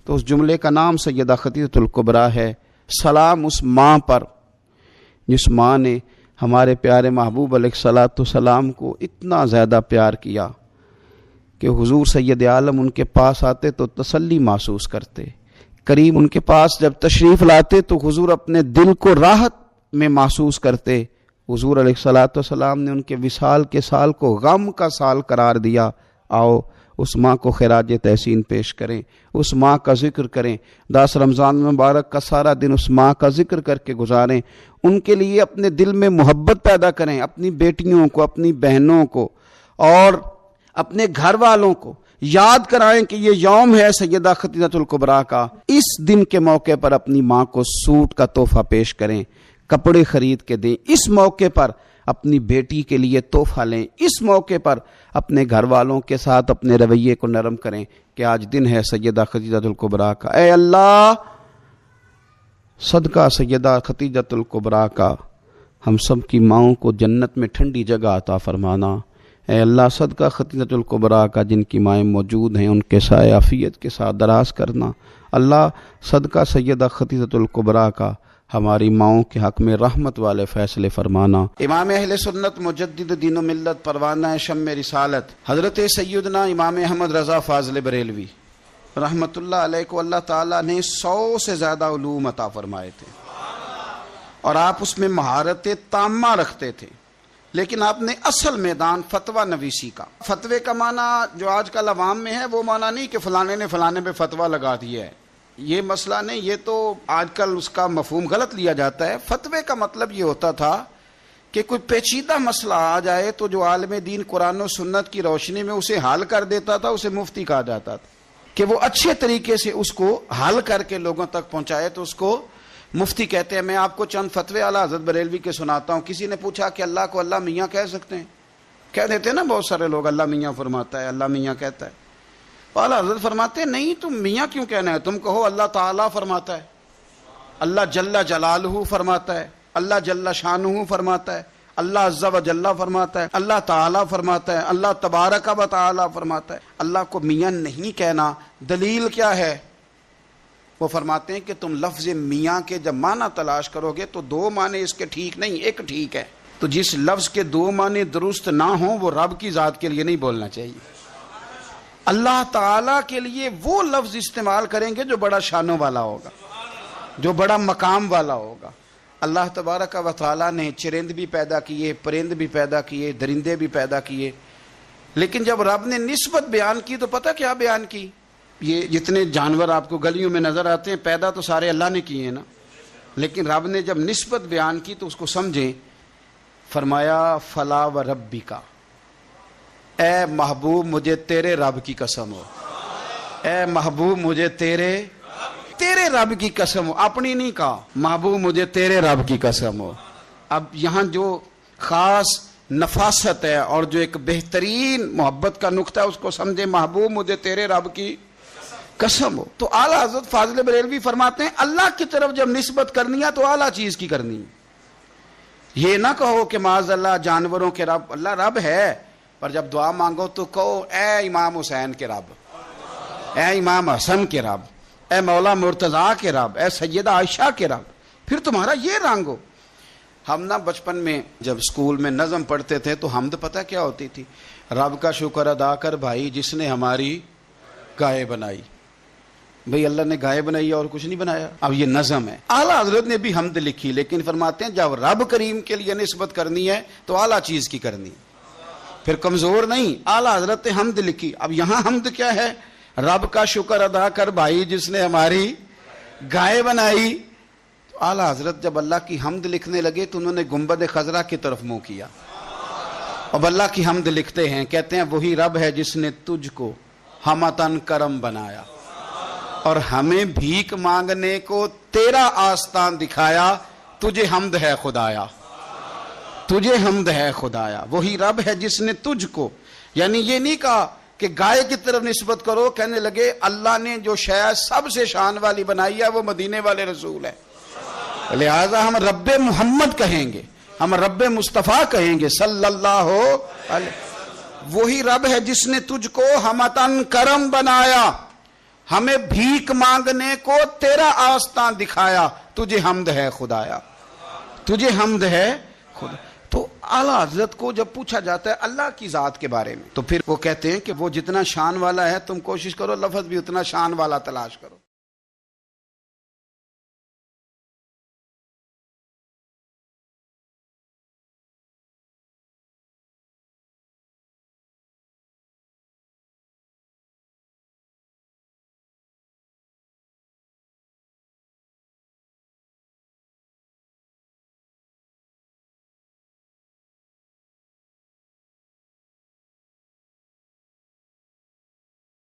تو اس جملے کا نام سیدہ خدیجہ الکبریٰ ہے۔ سلام اس ماں پر جس ماں نے ہمارے پیارے محبوب علیہ الصلاۃ والسلام کو اتنا زیادہ پیار کیا کہ حضور سید عالم ان کے پاس آتے تو تسلی محسوس کرتے، کریم ان کے پاس جب تشریف لاتے تو حضور اپنے دل کو راحت میں محسوس کرتے۔ حضور علیہ الصلاۃ والسلام نے ان کے وصال کے سال کو غم کا سال قرار دیا۔ آؤ اس ماں کو خراج تحسین پیش کریں، اس ماں کا ذکر کریں، 10 رمضان مبارک کا سارا دن اس ماں کا ذکر کر کے گزاریں، ان کے لیے اپنے دل میں محبت پیدا کریں، اپنی بیٹیوں کو، اپنی بہنوں کو اور اپنے گھر والوں کو یاد کرائیں کہ یہ یوم ہے سیدہ خدیجہ الکبریٰ کا۔ اس دن کے موقع پر اپنی ماں کو سوٹ کا تحفہ پیش کریں، کپڑے خرید کے دیں، اس موقع پر اپنی بیٹی کے لیے تحفہ لیں، اس موقع پر اپنے گھر والوں کے ساتھ اپنے رویے کو نرم کریں کہ آج دن ہے سیدہ خدیجہ الکبریٰ کا۔ اے اللہ صدقہ سیدہ خدیجہ الکبریٰ کا ہم سب کی ماؤں کو جنت میں ٹھنڈی جگہ عطا فرمانا۔ اے اللہ صدقہ خدیجہ الکبریٰ کا جن کی مائیں موجود ہیں ان کے سائے عافیت کے ساتھ دراز کرنا۔ اللہ صدقہ سیدہ خدیجہ الکبریٰ کا ہماری ماؤں کے حق میں رحمت والے فیصلے فرمانا۔ امام اہل سنت مجدد دین و ملت پروانہ شمع رسالت حضرت سیدنا امام احمد رضا فاضل بریلوی رحمت اللہ علیہ کو اللہ تعالیٰ نے 100 سے زیادہ علوم عطا فرمائے تھے، اور آپ اس میں مہارت تامہ رکھتے تھے، لیکن آپ نے اصل میدان فتویٰ نویسی کا۔ فتوے کا معنی جو آج کل عوام میں ہے وہ معنی نہیں کہ فلانے نے فلانے پہ فتویٰ لگا دیا ہے، یہ مسئلہ نہیں، یہ تو آج کل اس کا مفہوم غلط لیا جاتا ہے۔ فتوے کا مطلب یہ ہوتا تھا کہ کوئی پیچیدہ مسئلہ آ جائے تو جو عالم دین قرآن و سنت کی روشنی میں اسے حل کر دیتا تھا اسے مفتی کہا جاتا تھا، کہ وہ اچھے طریقے سے اس کو حل کر کے لوگوں تک پہنچائے تو اس کو مفتی کہتے ہیں۔ میں آپ کو چند فتوے اعلیٰ حضرت بریلوی کے سناتا ہوں۔ کسی نے پوچھا کہ اللہ کو اللہ میاں کہہ سکتے ہیں؟ کہہ دیتے ہیں نا بہت سارے لوگ، اللہ میاں فرماتا ہے، اللہ میاں کہتا ہے۔ اعلیٰ حضرت فرماتے ہیں نہیں، تم میاں کیوں کہنا ہے، تم کہو اللہ تعالیٰ فرماتا ہے، اللہ جل جلالہ فرماتا ہے، اللہ جل شانہ فرماتا ہے، اللہ عز و جل فرماتا ہے، اللہ تعالیٰ فرماتا ہے، اللہ تبارک و تعالیٰ فرماتا ہے۔ اللہ کو میاں نہیں کہنا، دلیل کیا ہے؟ وہ فرماتے ہیں کہ تم لفظ میاں کے جب معنی تلاش کرو گے تو 2 معنی اس کے ٹھیک نہیں، ایک ٹھیک ہے۔ تو جس لفظ کے 2 معنی درست نہ ہوں وہ رب کی ذات کے لیے نہیں بولنا چاہیے۔ اللہ تعالیٰ کے لیے وہ لفظ استعمال کریں گے جو بڑا شانوں والا ہوگا، جو بڑا مقام والا ہوگا۔ اللہ تبارک و تعالیٰ نے چرند بھی پیدا کیے، پرند بھی پیدا کیے، درندے بھی پیدا کیے، لیکن جب رب نے نسبت بیان کی تو پتہ کیا بیان کی؟ یہ جتنے جانور آپ کو گلیوں میں نظر آتے ہیں پیدا تو سارے اللہ نے کیے ہیں نا، لیکن رب نے جب نسبت بیان کی تو اس کو سمجھیں، فرمایا فلا و ربی کا، اے محبوب مجھے تیرے رب کی قسم ہو، اے محبوب مجھے تیرے رب کی قسم ہو، اپنی نہیں کہا، محبوب مجھے تیرے رب کی قسم ہو۔ اب یہاں جو خاص نفاست ہے اور جو ایک بہترین محبت کا نقطہ ہے اس کو سمجھے، محبوب مجھے تیرے رب کی قسم ہو۔ تو اعلیٰ حضرت فاضل بریلوی فرماتے ہیں اللہ کی طرف جب نسبت کرنی ہے تو اعلیٰ چیز کی کرنی ہے، یہ نہ کہو کہ معاذ اللہ جانوروں کے رب، اللہ رب ہے، پر جب دعا مانگو تو کہو اے امام حسین کے رب، اے امام حسن کے رب، اے مولا مرتضیٰ کے رب، اے سیدہ عائشہ کے رب، پھر تمہارا یہ رنگ ہو۔ ہم نا بچپن میں جب اسکول میں نظم پڑھتے تھے تو حمد پتہ کیا ہوتی تھی؟ رب کا شکر ادا کر بھائی جس نے ہماری گائے بنائی۔ بھئی اللہ نے گائے بنائی اور کچھ نہیں بنایا، اب یہ نظم ہے۔ اعلیٰ حضرت نے بھی حمد لکھی، لیکن فرماتے ہیں جب رب کریم کے لیے نسبت کرنی ہے تو اعلیٰ چیز کی کرنی، پھر کمزور نہیں۔ اعلیٰ حضرت نے حمد لکھی، اب یہاں حمد کیا ہے؟ رب کا شکر ادا کر بھائی جس نے ہماری گائے بنائی۔ تو اعلیٰ حضرت جب اللہ کی حمد لکھنے لگے تو انہوں نے گنبد خضرا کی طرف منہ کیا، اب اللہ کی حمد لکھتے ہیں، کہتے ہیں وہی رب ہے جس نے تجھ کو ہمتن کرم بنایا اور ہمیں بھیک مانگنے کو تیرا آستان دکھایا، تجھے حمد ہے خدایا، تجھے حمد ہے خدایا۔ وہی رب ہے جس نے تجھ کو، یعنی یہ نہیں کہا کہ گائے کی طرف نسبت کرو، کہنے لگے اللہ نے جو شے سب سے شان والی بنائی ہے وہ مدینے والے رسول ہے، لہذا ہم رب محمد کہیں گے، ہم رب مصطفیٰ کہیں گے صلی اللہ علیہ۔ وہی رب ہے جس نے تجھ کو ہمتن کرم بنایا، ہمیں بھیک مانگنے کو تیرا آستان دکھایا، تجھے حمد ہے خدایا، تجھے حمد ہے خدا۔ تو اعلیٰ حضرت کو جب پوچھا جاتا ہے اللہ کی ذات کے بارے میں تو پھر وہ کہتے ہیں کہ وہ جتنا شان والا ہے تم کوشش کرو لفظ بھی اتنا شان والا تلاش کرو۔